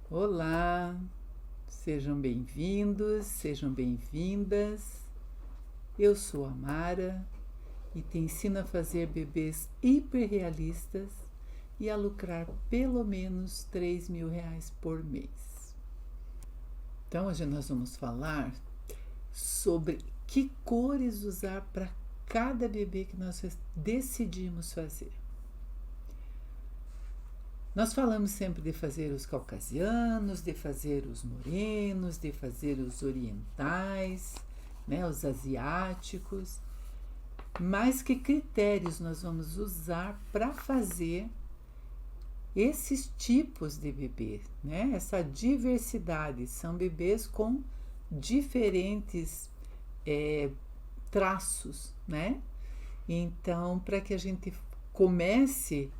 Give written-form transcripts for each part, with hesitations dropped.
Olá, sejam bem-vindos, sejam bem-vindas. Eu sou a Mara e te ensino a fazer bebês hiperrealistas e a lucrar pelo menos R$ 3.000 por mês. Então, hoje nós vamos falar sobre que cores usar para cada bebê que nós decidimos fazer. Nós falamos sempre de fazer os caucasianos, de fazer os morenos, de fazer os orientais, né, os asiáticos. Mas que critérios nós vamos usar para fazer esses tipos de bebê, né? Essa diversidade, são bebês com diferentes traços, né? Então, para que a gente comece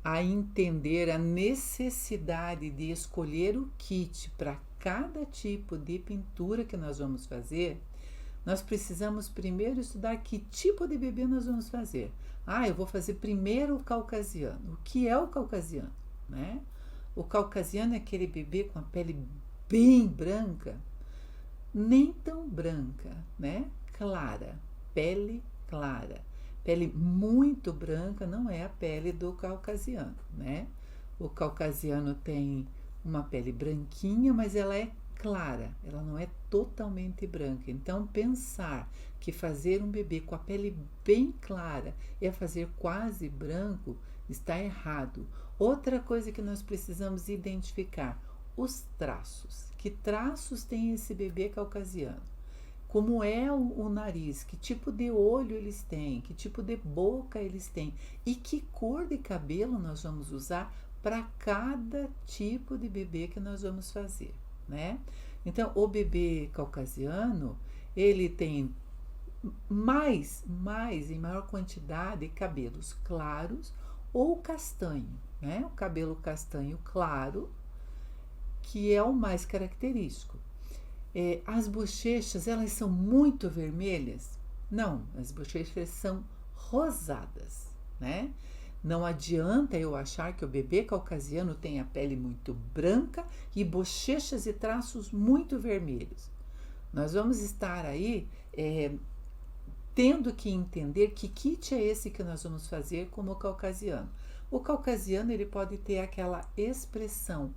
a entender a necessidade de escolher o kit para cada tipo de pintura que nós vamos fazer, nós precisamos primeiro estudar que tipo de bebê nós vamos fazer. Eu vou fazer primeiro o caucasiano. O que é o caucasiano, né? O caucasiano é aquele bebê com a pele bem branca, nem tão branca, né? Clara, pele clara. Pele muito branca não é a pele do caucasiano, né? O caucasiano tem uma pele branquinha, mas ela é clara, ela não é totalmente branca. Então, pensar que fazer um bebê com a pele bem clara é fazer quase branco está errado. Outra coisa que nós precisamos identificar: os traços. Que traços tem esse bebê caucasiano? Como é o nariz, que tipo de olho eles têm, que tipo de boca eles têm e que cor de cabelo nós vamos usar para cada tipo de bebê que nós vamos fazer, né? Então, o bebê caucasiano, ele tem em maior quantidade, cabelos claros ou castanho, né? O cabelo castanho claro, que é o mais característico. As bochechas, elas são muito vermelhas? Não, as bochechas são rosadas, né? Não adianta eu achar que o bebê caucasiano tem a pele muito branca e bochechas e traços muito vermelhos. Nós vamos estar aí tendo que entender que kit é esse que nós vamos fazer como o caucasiano. O caucasiano, ele pode ter aquela expressão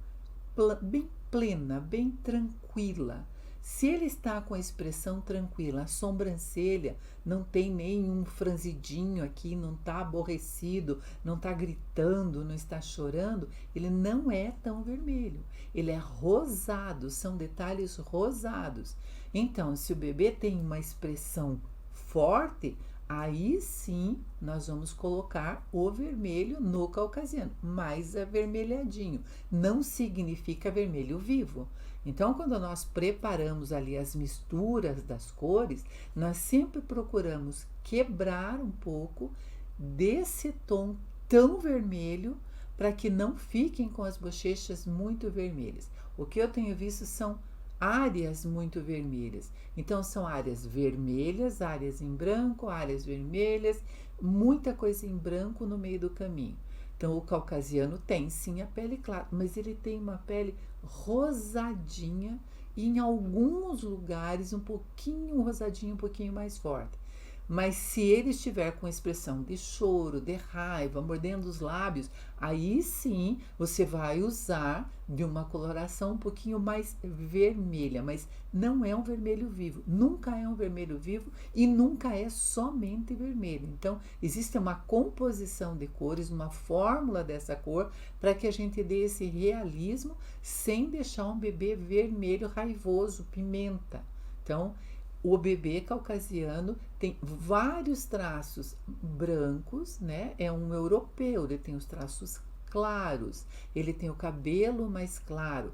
bem plena, bem tranquila. Se ele está com a expressão tranquila, a sobrancelha não tem nenhum franzidinho aqui, não está aborrecido, não está gritando, não está chorando, ele não é tão vermelho. Ele é rosado, são detalhes rosados. Então, se o bebê tem uma expressão forte, aí sim nós vamos colocar o vermelho no caucasiano, mais avermelhadinho. Não significa vermelho vivo. Então, quando nós preparamos ali as misturas das cores, nós sempre procuramos quebrar um pouco desse tom tão vermelho para que não fiquem com as bochechas muito vermelhas. O que eu tenho visto são áreas muito vermelhas. Então, são áreas vermelhas, áreas em branco, áreas vermelhas, muita coisa em branco no meio do caminho. Então, o caucasiano tem sim a pele clara, mas ele tem uma pele rosadinha e em alguns lugares um pouquinho rosadinho, um pouquinho mais forte. Mas se ele estiver com expressão de choro, de raiva, mordendo os lábios, aí sim você vai usar de uma coloração um pouquinho mais vermelha, mas não é um vermelho vivo, nunca é um vermelho vivo e nunca é somente vermelho. Então, existe uma composição de cores, uma fórmula dessa cor para que a gente dê esse realismo sem deixar um bebê vermelho raivoso, pimenta. Então, o bebê caucasiano tem vários traços brancos, né? É um europeu, ele tem os traços claros, ele tem o cabelo mais claro.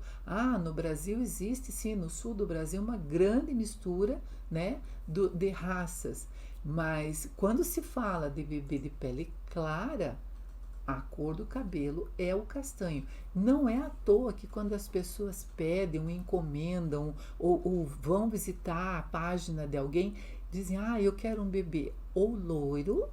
No Brasil existe, sim, no sul do Brasil, uma grande mistura, né, de raças. Mas quando se fala de bebê de pele clara, a cor do cabelo é o castanho. Não é à toa que quando as pessoas pedem, encomendam ou vão visitar a página de alguém, dizem: eu quero um bebê ou loiro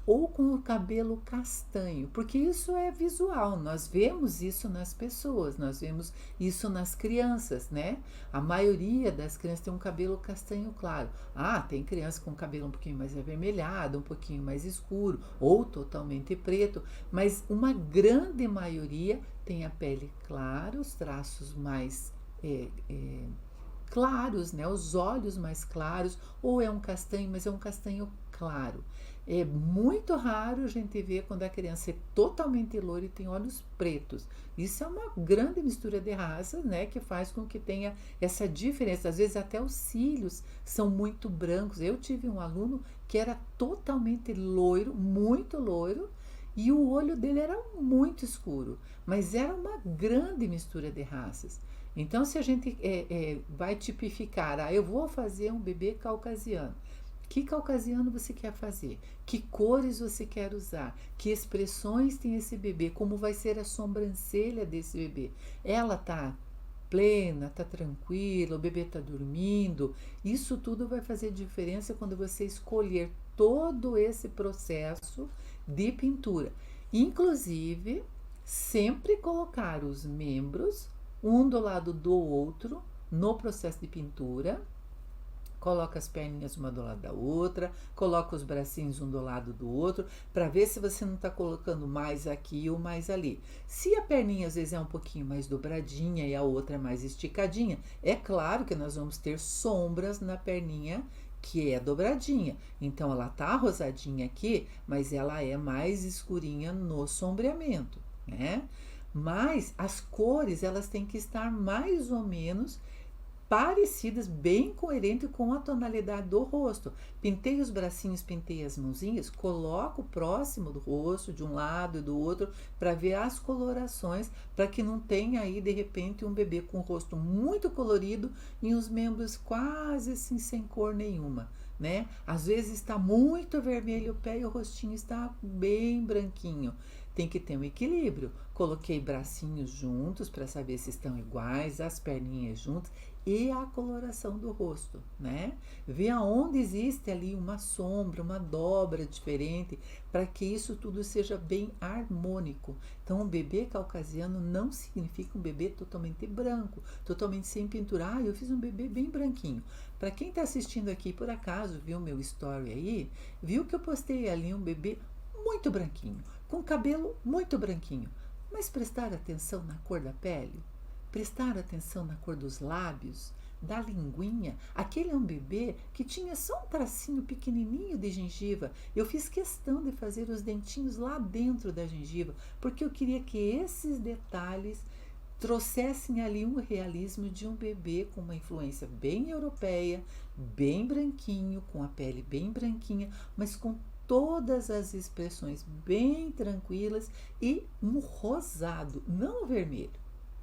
ou com o cabelo castanho, porque isso é visual, nós vemos isso nas pessoas, nós vemos isso nas crianças, né? A maioria das crianças tem um cabelo castanho claro. Ah, tem criança com cabelo um pouquinho mais avermelhado, um pouquinho mais escuro, ou totalmente preto, mas uma grande maioria tem a pele clara, os traços mais claros, né? Os olhos mais claros, ou é um castanho, mas é um castanho claro. É muito raro a gente ver quando a criança é totalmente loira e tem olhos pretos. Isso é uma grande mistura de raças, né, que faz com que tenha essa diferença. Às vezes até os cílios são muito brancos. Eu tive um aluno que era totalmente loiro, muito loiro, e o olho dele era muito escuro, mas era uma grande mistura de raças. Então, se a gente vai tipificar, eu vou fazer um bebê caucasiano. Que caucasiano você quer fazer? Que cores você quer usar? Que expressões tem esse bebê? Como vai ser a sobrancelha desse bebê? Ela tá plena, tá tranquila, o bebê tá dormindo? Isso tudo vai fazer diferença quando você escolher todo esse processo de pintura. Inclusive, sempre colocar os membros um do lado do outro no processo de pintura. Coloca as perninhas uma do lado da outra, coloca os bracinhos um do lado do outro, para ver se você não está colocando mais aqui ou mais ali. Se a perninha às vezes é um pouquinho mais dobradinha e a outra é mais esticadinha, é claro que nós vamos ter sombras na perninha que é dobradinha. Então ela tá rosadinha aqui, mas ela é mais escurinha no sombreamento, né? Mas as cores, elas têm que estar mais ou menos parecidas, bem coerente com a tonalidade do rosto. Pintei os bracinhos, pintei as mãozinhas, coloco próximo do rosto, de um lado e do outro, para ver as colorações, para que não tenha aí, de repente, um bebê com o rosto muito colorido e os membros quase assim, sem cor nenhuma, né? Às vezes está muito vermelho o pé e o rostinho está bem branquinho. Tem que ter um equilíbrio. Coloquei bracinhos juntos para saber se estão iguais, as perninhas juntas e a coloração do rosto, né? Ver aonde existe ali uma sombra, uma dobra diferente, para que isso tudo seja bem harmônico. Então, um bebê caucasiano não significa um bebê totalmente branco, totalmente sem pintura. Ah, eu fiz um bebê bem branquinho. Para quem está assistindo aqui, por acaso, viu meu story aí, viu que eu postei ali um bebê muito branquinho, com cabelo muito branquinho. Mas prestar atenção na cor da pele? Prestar atenção na cor dos lábios, da linguinha. Aquele é um bebê que tinha só um tracinho pequenininho de gengiva. Eu fiz questão de fazer os dentinhos lá dentro da gengiva, porque eu queria que esses detalhes trouxessem ali um realismo de um bebê com uma influência bem europeia, bem branquinho, com a pele bem branquinha, mas com todas as expressões bem tranquilas e um rosado, não o vermelho,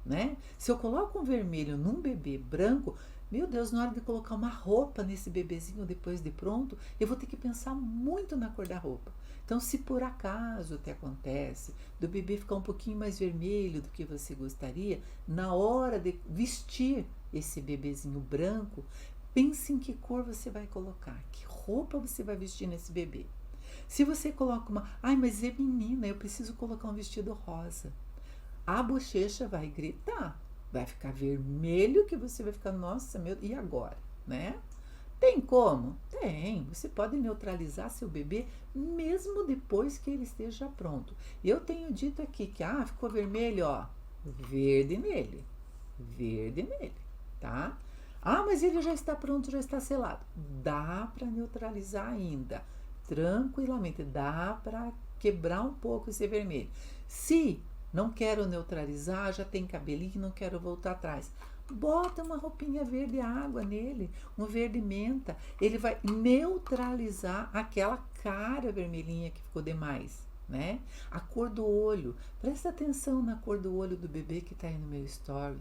né? Se eu coloco um vermelho num bebê branco, meu Deus, na hora de colocar uma roupa nesse bebezinho depois de pronto, eu vou ter que pensar muito na cor da roupa. Então, se por acaso te acontece do bebê ficar um pouquinho mais vermelho do que você gostaria, na hora de vestir esse bebezinho branco, pense em que cor você vai colocar, que roupa você vai vestir nesse bebê. Se você coloca mas é menina, eu preciso colocar um vestido rosa. A bochecha vai gritar, vai ficar vermelho que você vai ficar, nossa, meu, e agora, né? Tem como? Tem. Você pode neutralizar seu bebê mesmo depois que ele esteja pronto. Eu tenho dito aqui que, ficou vermelho, ó, verde nele, tá? Mas ele já está pronto, já está selado. Dá para neutralizar ainda, tranquilamente, dá para quebrar um pouco esse vermelho. Se não quero neutralizar, já tem cabelinho, não quero voltar atrás, bota uma roupinha verde água nele, um verde menta, ele vai neutralizar aquela cara vermelhinha que ficou demais, né? A cor do olho, presta atenção na cor do olho do bebê que está aí no meu story,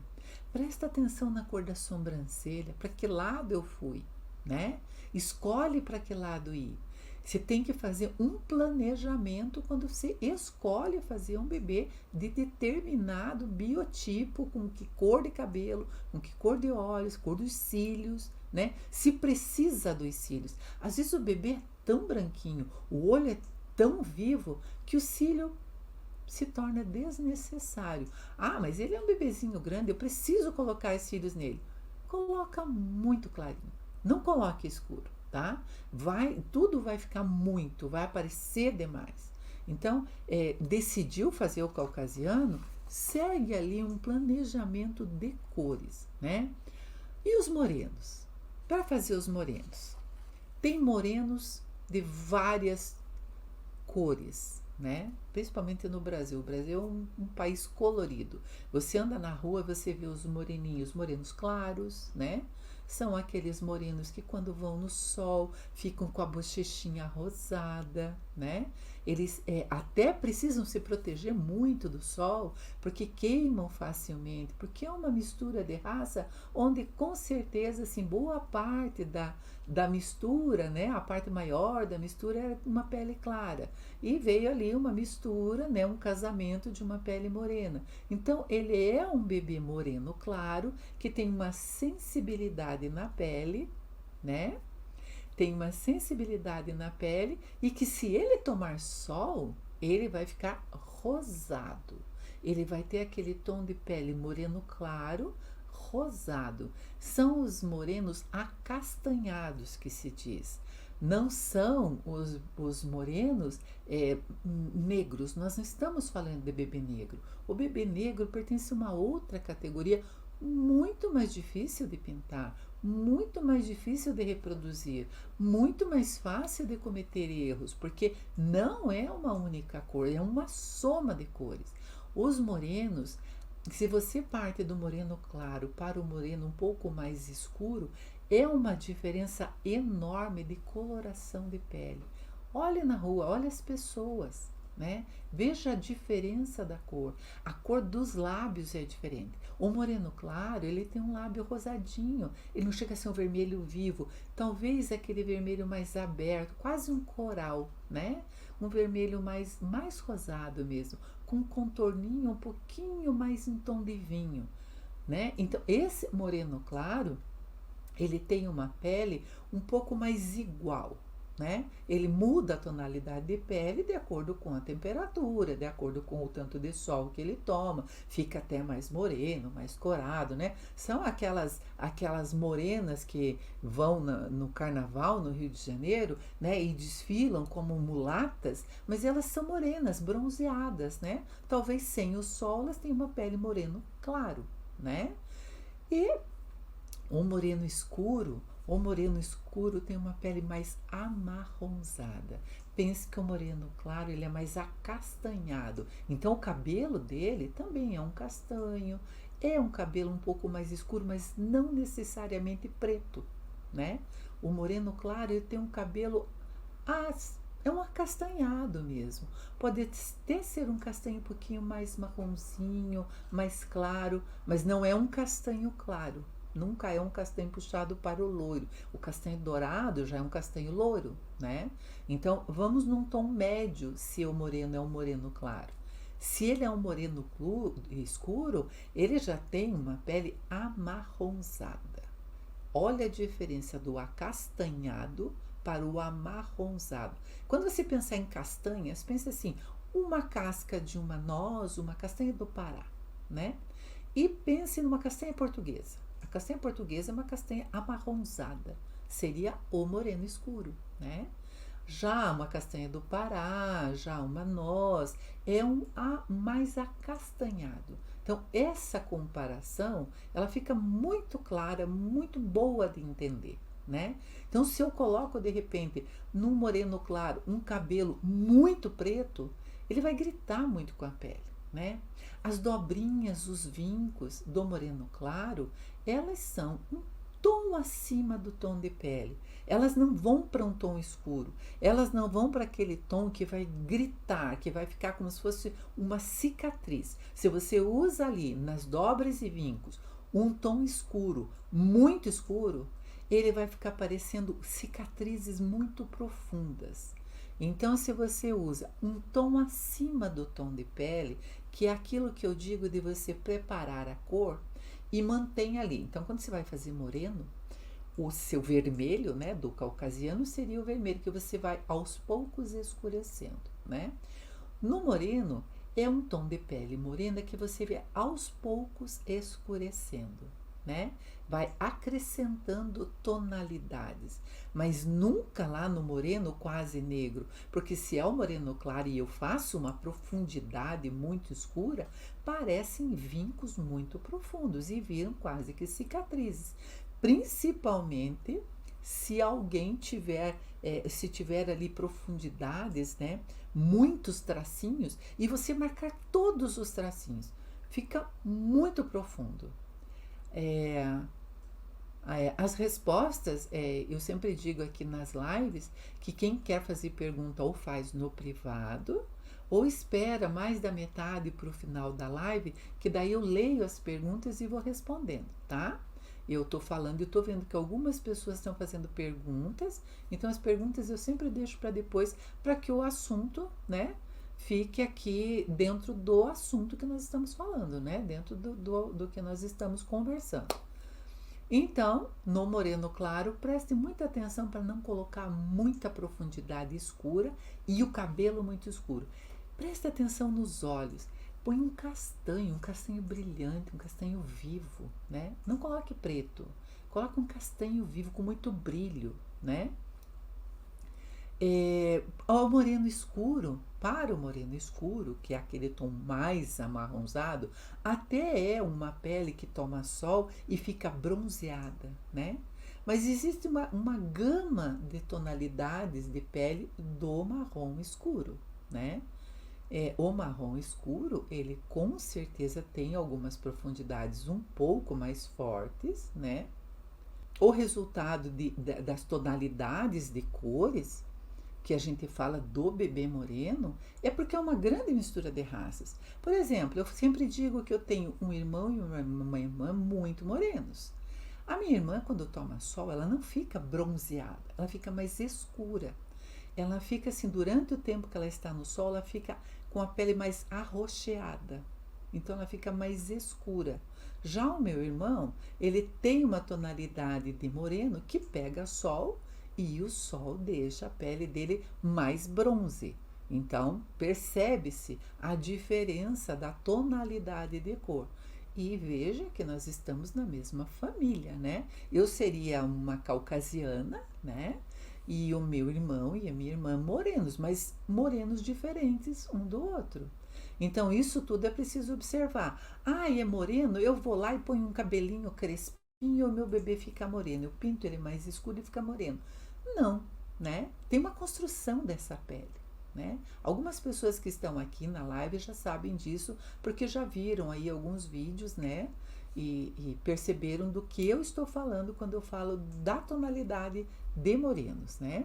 presta atenção na cor da sobrancelha, para que lado eu fui, né? Escolhe para que lado ir. Você tem que fazer um planejamento quando você escolhe fazer um bebê de determinado biotipo, com que cor de cabelo, com que cor de olhos, cor dos cílios, né? Se precisa dos cílios. Às vezes o bebê é tão branquinho, o olho é tão vivo que o cílio se torna desnecessário. Ah, mas ele é um bebezinho grande, eu preciso colocar os cílios nele. Coloca muito clarinho. Não coloque escuro, tá? Tudo vai ficar muito, vai aparecer demais. Então, decidiu fazer o caucasiano, segue ali um planejamento de cores, né? E os morenos? Para fazer os morenos, tem morenos de várias cores, né? Principalmente no Brasil. O Brasil é um país colorido. Você anda na rua, você vê os moreninhos, morenos claros, né? São aqueles morenos que quando vão no sol ficam com a bochechinha rosada, né? Eles até precisam se proteger muito do sol, porque queimam facilmente, porque é uma mistura de raça onde com certeza assim, boa parte da mistura, né? A parte maior da mistura é uma pele clara. E veio ali uma mistura, né? Um casamento de uma pele morena. Então ele é um bebê moreno claro, que tem uma sensibilidade na pele, né? Tem uma sensibilidade na pele e que se ele tomar sol, ele vai ficar rosado. Ele vai ter aquele tom de pele moreno claro, rosado. São os morenos acastanhados que se diz. Não são os morenos negros. Nós não estamos falando de bebê negro. O bebê negro pertence a uma outra categoria muito mais difícil de pintar, muito mais difícil de reproduzir, muito mais fácil de cometer erros, porque não é uma única cor, é uma soma de cores. Os morenos, se você parte do moreno claro para o moreno um pouco mais escuro, é uma diferença enorme de coloração de pele. Olhe na rua, olhe as pessoas, né? Veja a diferença da cor. A cor dos lábios é diferente. O moreno claro, ele tem um lábio rosadinho, ele não chega a ser um vermelho vivo, talvez aquele vermelho mais aberto, quase um coral, né? Um vermelho mais rosado mesmo, com um contorninho um pouquinho mais em tom de vinho, né? Então, esse moreno claro, ele tem uma pele um pouco mais igual, né? Ele muda a tonalidade de pele de acordo com a temperatura, de acordo com o tanto de sol que ele toma, fica até mais moreno, mais corado, né? São aquelas morenas que vão no carnaval no Rio de Janeiro, né? E desfilam como mulatas, mas elas são morenas, bronzeadas, né? Talvez sem o sol elas tenham uma pele moreno claro, né? E o moreno escuro tem uma pele mais amarronzada. Pense que o moreno claro, ele é mais acastanhado. Então o cabelo dele também é um castanho, é um cabelo um pouco mais escuro, mas não necessariamente preto, né? O moreno claro, ele tem um cabelo é um acastanhado mesmo. Pode até ser um castanho um pouquinho mais marronzinho, mais claro, mas não é um castanho claro. Nunca é um castanho puxado para o loiro. O castanho dourado já é um castanho loiro, né? Então, vamos num tom médio se o moreno é um moreno claro. Se ele é um moreno escuro, ele já tem uma pele amarronzada. Olha a diferença do acastanhado para o amarronzado. Quando você pensar em castanhas, pense assim, uma casca de uma noz, uma castanha do Pará, né? E pense numa castanha portuguesa. A castanha portuguesa é uma castanha amarronzada, seria o moreno escuro, né? Já uma castanha do Pará, já uma noz, é mais acastanhado. Então, essa comparação, ela fica muito clara, muito boa de entender, né? Então, se eu coloco, de repente, num moreno claro, um cabelo muito preto, ele vai gritar muito com a pele, né? As dobrinhas, os vincos do moreno claro, elas são um tom acima do tom de pele. Elas não vão para um tom escuro. Elas não vão para aquele tom que vai gritar, que vai ficar como se fosse uma cicatriz. Se você usa ali nas dobras e vincos um tom escuro, muito escuro, ele vai ficar parecendo cicatrizes muito profundas. Então, se você usa um tom acima do tom de pele, que é aquilo que eu digo de você preparar a cor e mantém ali. Então, quando você vai fazer moreno, O seu vermelho, né, do caucasiano seria o vermelho que você vai aos poucos escurecendo, né? No moreno é um tom de pele morena que você vê aos poucos escurecendo, né? Vai acrescentando tonalidades, mas nunca lá no moreno quase negro, porque se é o moreno claro e eu faço uma profundidade muito escura, parecem vincos muito profundos e viram quase que cicatrizes, principalmente se alguém tiver, se tiver ali profundidades, né? Muitos tracinhos e você marcar todos os tracinhos. Fica muito profundo. É, as respostas, eu sempre digo aqui nas lives que quem quer fazer pergunta ou faz no privado ou espera mais da metade para o final da live, que daí eu leio as perguntas e vou respondendo, tá? Eu estou falando e estou vendo que algumas pessoas estão fazendo perguntas, então as perguntas eu sempre deixo para depois, para que o assunto, né, fique aqui dentro do assunto que nós estamos falando, né, dentro do que nós estamos conversando. Então, no moreno claro, preste muita atenção para não colocar muita profundidade escura e o cabelo muito escuro. Preste atenção nos olhos. Põe um castanho brilhante, um castanho vivo, né? Não coloque preto. Coloque um castanho vivo com muito brilho, né? Ao moreno escuro, para o moreno escuro, que é aquele tom mais amarronzado, até é uma pele que toma sol e fica bronzeada, né? Mas existe uma gama de tonalidades de pele do marrom escuro, né? O marrom escuro, ele com certeza tem algumas profundidades um pouco mais fortes, né? O resultado das tonalidades de cores que a gente fala do bebê moreno é porque é uma grande mistura de raças. Por exemplo, eu sempre digo que eu tenho um irmão e uma irmã muito morenos. A minha irmã, quando toma sol, ela não fica bronzeada, ela fica mais escura. Ela fica assim, durante o tempo que ela está no sol, ela fica com a pele mais arroxeada. Então ela fica mais escura. Já o meu irmão, ele tem uma tonalidade de moreno que pega sol e o sol deixa a pele dele mais bronze. Então percebe-se a diferença da tonalidade de cor. E veja que nós estamos na mesma família, né? Eu seria uma caucasiana, né? E o meu irmão e a minha irmã morenos, mas morenos diferentes um do outro. Então isso tudo é preciso observar. Ah, é moreno? Eu vou lá e ponho um cabelinho crespinho e o meu bebê fica moreno. Eu pinto ele mais escuro e fica moreno. Não, né? Tem uma construção dessa pele, né? Algumas pessoas que estão aqui na live já sabem disso, porque já viram aí alguns vídeos, né? E perceberam do que eu estou falando quando eu falo da tonalidade de morenos, né?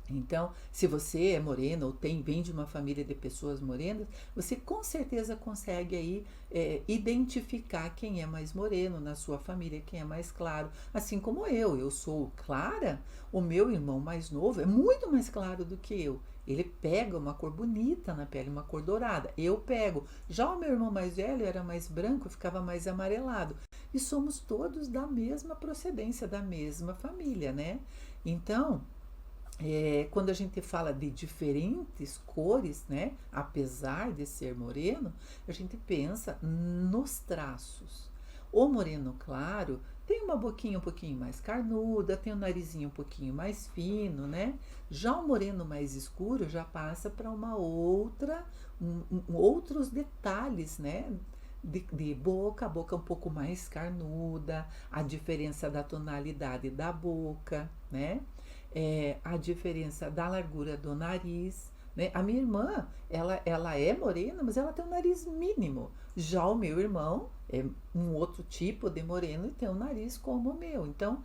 Então, se você é moreno ou vem de uma família de pessoas morenas, você com certeza consegue aí identificar quem é mais moreno na sua família, quem é mais claro. Assim como eu sou clara, o meu irmão mais novo é muito mais claro do que eu. Ele pega uma cor bonita na pele, uma cor dourada. Eu pego. Já o meu irmão mais velho era mais branco, ficava mais amarelado. E somos todos da mesma procedência, da mesma família, né? Então, quando a gente fala de diferentes cores, né, apesar de ser moreno, a gente pensa nos traços. O moreno claro tem uma boquinha um pouquinho mais carnuda, tem um narizinho um pouquinho mais fino, né? Já o moreno mais escuro já passa para uma outra, outros detalhes, né? De boca, a boca um pouco mais carnuda, a diferença da tonalidade da boca, né? A diferença da largura do nariz, né? A minha irmã, ela é morena, mas ela tem um nariz mínimo. Já o meu irmão é um outro tipo de moreno e tem um nariz como o meu. Então,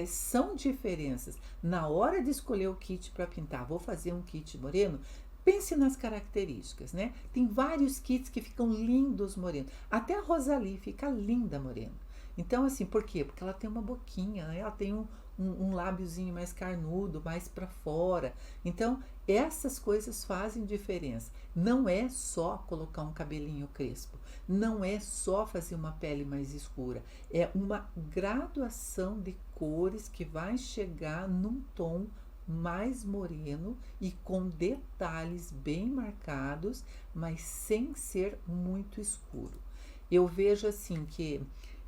são diferenças. Na hora de escolher o kit para pintar, vou fazer um kit moreno, pense nas características, né? Tem vários kits que ficam lindos morenos. Até a Rosalie fica linda morena. Então, assim, por quê? Porque ela tem uma boquinha, né? Ela tem um lábiozinho mais carnudo, mais para fora. Então, essas coisas fazem diferença. Não é só colocar um cabelinho crespo, não é só fazer uma pele mais escura, é uma graduação de cores que vai chegar num tom mais moreno e com detalhes bem marcados, mas sem ser muito escuro. Eu vejo assim que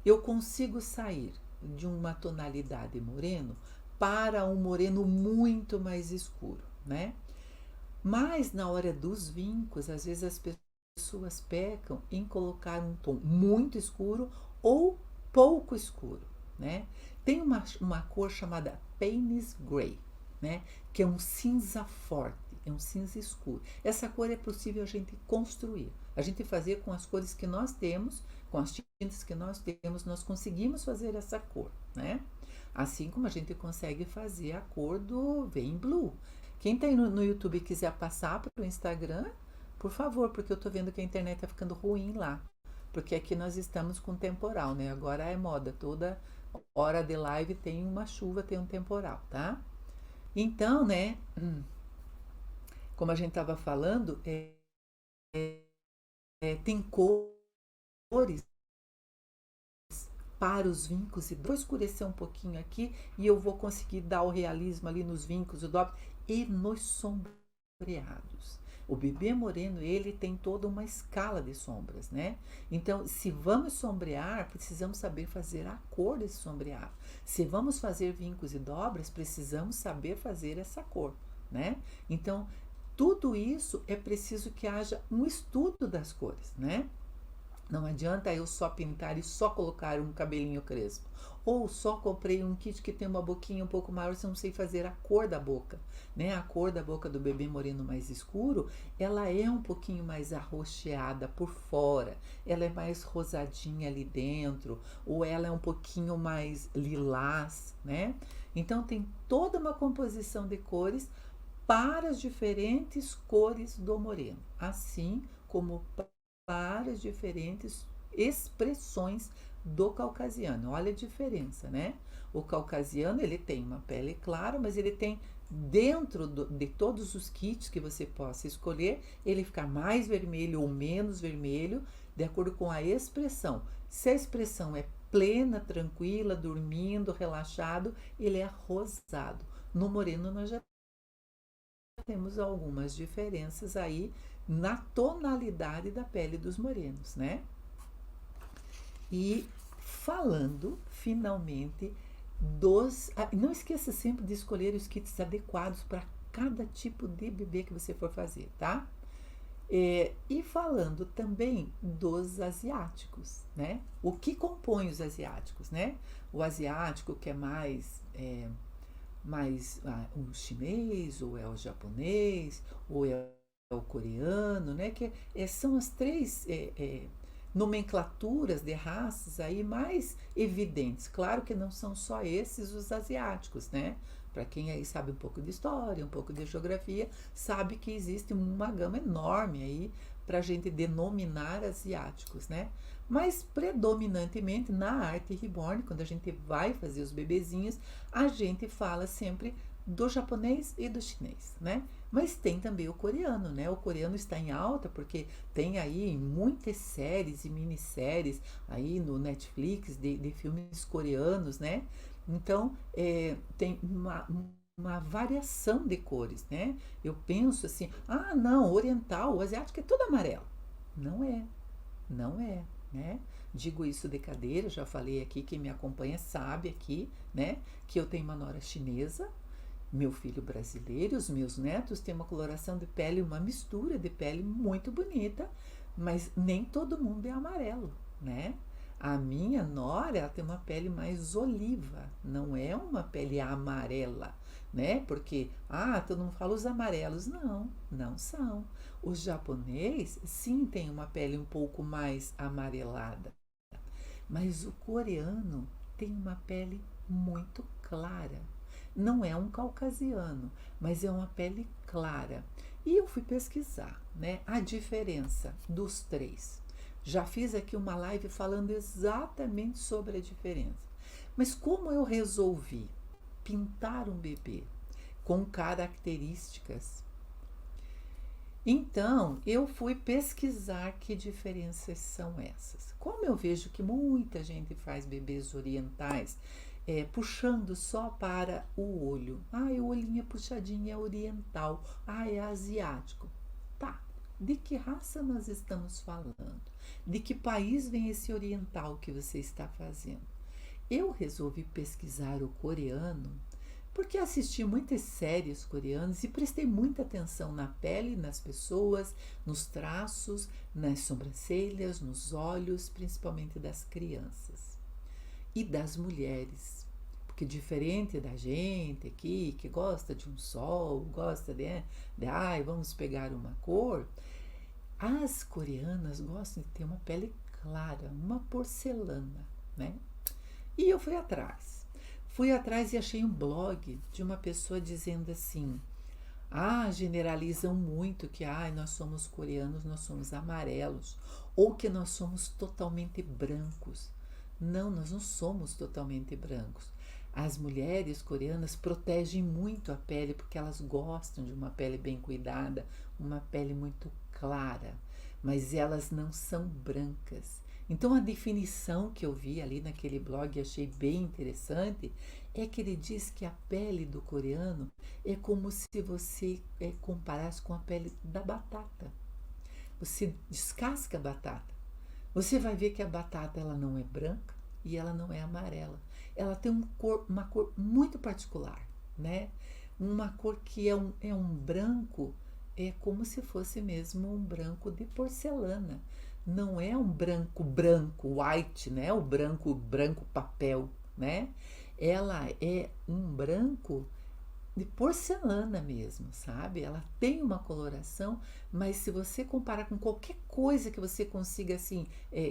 eu consigo sair de uma tonalidade moreno para um moreno muito mais escuro, né? Mas na hora dos vincos, às vezes as pessoas pecam em colocar um tom muito escuro ou pouco escuro, né? Tem uma cor chamada Payne's Gray, né? Que é um cinza forte, é um cinza escuro. Essa cor é possível a gente construir, a gente fazer com as cores que nós temos, com as tintas que nós temos, nós conseguimos fazer essa cor, né? Assim como a gente consegue fazer a cor do Vein Blue. Quem está aí no YouTube e quiser passar para o Instagram, por favor, porque eu estou vendo que a internet está ficando ruim lá. Porque aqui nós estamos com temporal, né? Agora é moda, toda hora de live tem uma chuva, tem um temporal, tá? Então, né, como a gente estava falando, tem cores para os vincos e vou escurecer um pouquinho aqui e eu vou conseguir dar o realismo ali nos vincos, o dobro e nos sombreados. O bebê moreno, ele tem toda uma escala de sombras, né? Então, se vamos sombrear, precisamos saber fazer a cor desse sombreado. Se vamos fazer vincos e dobras, precisamos saber fazer essa cor, né? Então, tudo isso é preciso que haja um estudo das cores, né? Não adianta eu só pintar e só colocar um cabelinho crespo. Ou só comprei um kit que tem uma boquinha um pouco maior, se eu não sei fazer a cor da boca, né? A cor da boca do bebê moreno mais escuro, ela é um pouquinho mais arroxeada por fora, ela é mais rosadinha ali dentro, ou ela é um pouquinho mais lilás, né? Então tem toda uma composição de cores para as diferentes cores do moreno, assim como para as diferentes expressões do caucasiano. Olha a diferença, né? O caucasiano, ele tem uma pele clara, mas ele tem dentro de todos os kits que você possa escolher, ele fica mais vermelho ou menos vermelho, de acordo com a expressão. Se a expressão é plena, tranquila, dormindo, relaxado, ele é rosado. No moreno nós já temos algumas diferenças aí na tonalidade da pele dos morenos, né? E falando finalmente dos. Não esqueça sempre de escolher os kits adequados para cada tipo de bebê que você for fazer, tá? E falando também dos asiáticos, né? O que compõe os asiáticos, né? O asiático que é mais o chinês, ou é o japonês, ou é o coreano, né? Que são as três nomenclaturas de raças aí mais evidentes. Claro que não são só esses os asiáticos, né? Para quem aí sabe um pouco de história, um pouco de geografia, sabe que existe uma gama enorme aí para a gente denominar asiáticos, né? Mas predominantemente na arte reborn, quando a gente vai fazer os bebezinhos, a gente fala sempre do japonês e do chinês, né? Mas tem também o coreano, né? O coreano está em alta porque tem aí muitas séries e minisséries aí no Netflix de filmes coreanos, né? Então, tem uma variação de cores, né? Eu penso assim, não, oriental, o asiático é tudo amarelo. Não é, não é, né? Digo isso de cadeira, já falei aqui, quem me acompanha sabe aqui, né? Que eu tenho uma nora chinesa, meu filho brasileiro, os meus netos têm uma coloração de pele, uma mistura de pele muito bonita, mas nem todo mundo é amarelo, né? A minha nora, ela tem uma pele mais oliva, não é uma pele amarela, né? Porque, todo mundo fala os amarelos. Não, não são. Os japonês, sim, tem uma pele um pouco mais amarelada, mas o coreano tem uma pele muito clara. Não é um caucasiano, mas é uma pele clara. E eu fui pesquisar, né, a diferença dos três. Já fiz aqui uma live falando exatamente sobre a diferença. Mas como eu resolvi pintar um bebê com características, então eu fui pesquisar que diferenças são essas. Como eu vejo que muita gente faz bebês orientais puxando só para o olho. Ah, o olhinho puxadinho é oriental. Ah, é asiático. Tá. De que raça nós estamos falando? De que país vem esse oriental que você está fazendo? Eu resolvi pesquisar o coreano porque assisti muitas séries coreanas e prestei muita atenção na pele, nas pessoas, nos traços, nas sobrancelhas, nos olhos, principalmente das crianças e das mulheres. Porque diferente da gente aqui, que gosta de um sol, gosta ai, vamos pegar uma cor, as coreanas gostam de ter uma pele clara, uma porcelana, né? E eu fui atrás. Fui atrás e achei um blog de uma pessoa dizendo assim: ah, generalizam muito que nós somos coreanos, nós somos amarelos, ou que nós somos totalmente brancos. Não, nós não somos totalmente brancos. As mulheres coreanas protegem muito a pele porque elas gostam de uma pele bem cuidada, uma pele muito clara, mas elas não são brancas. Então a definição que eu vi ali naquele blog e achei bem interessante é que ele diz que a pele do coreano é como se você comparasse com a pele da batata. Você descasca a batata, você vai ver que a batata ela não é branca e ela não é amarela. Ela tem uma cor muito particular, né? Uma cor que é um branco, é como se fosse mesmo um branco de porcelana. Não é um branco branco, white, né? O branco branco papel, né? Ela é um branco de porcelana mesmo, sabe? Ela tem uma coloração, mas se você comparar com qualquer coisa que você consiga assim,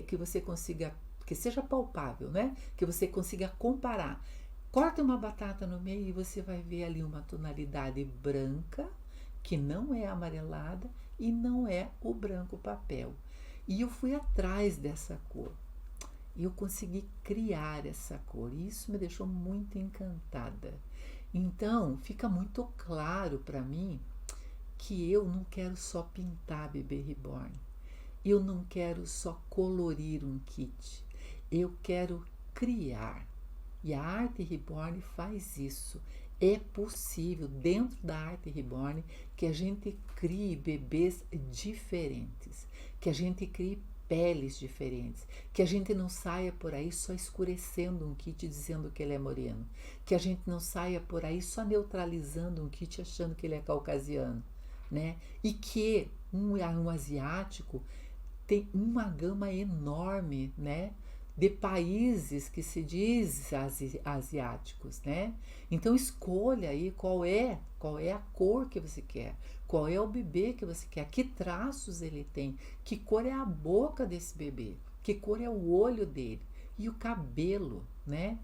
que você consiga, que seja palpável, né? Que você consiga comparar. Corta uma batata no meio e você vai ver ali uma tonalidade branca, que não é amarelada e não é o branco papel. E eu fui atrás dessa cor. E eu consegui criar essa cor. E isso me deixou muito encantada. Então, fica muito claro para mim que eu não quero só pintar bebê reborn. Eu não quero só colorir um kit. Eu quero criar. E a Arte Reborn faz isso. É possível, dentro da Arte Reborn, que a gente crie bebês diferentes, que a gente crie peles diferentes, que a gente não saia por aí só escurecendo um kit dizendo que ele é moreno, que a gente não saia por aí só neutralizando um kit achando que ele é caucasiano, né? E que um asiático tem uma gama enorme, né? De países que se diz asiáticos, né? Então escolha aí qual é a cor que você quer, qual é o bebê que você quer, que traços ele tem, que cor é a boca desse bebê, que cor é o olho dele e o cabelo, né?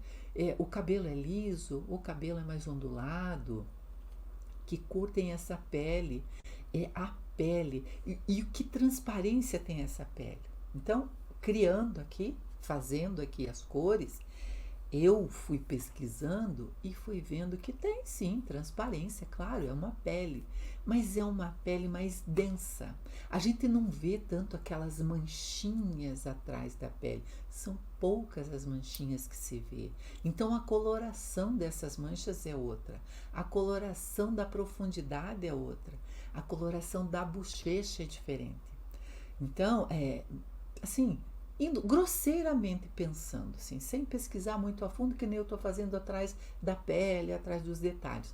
O cabelo é liso, o cabelo é mais ondulado, que cor tem essa pele, é a pele e que transparência tem essa pele. Então, criando aqui, fazendo aqui as cores, eu fui pesquisando e fui vendo que tem sim transparência, claro, é uma pele, mas é uma pele mais densa. A gente não vê tanto aquelas manchinhas atrás da pele, são poucas as manchinhas que se vê. Então a coloração dessas manchas é outra, a coloração da profundidade é outra, a coloração da bochecha é diferente. Então, assim, indo grosseiramente pensando, assim, sem pesquisar muito a fundo, que nem eu estou fazendo atrás da pele, atrás dos detalhes.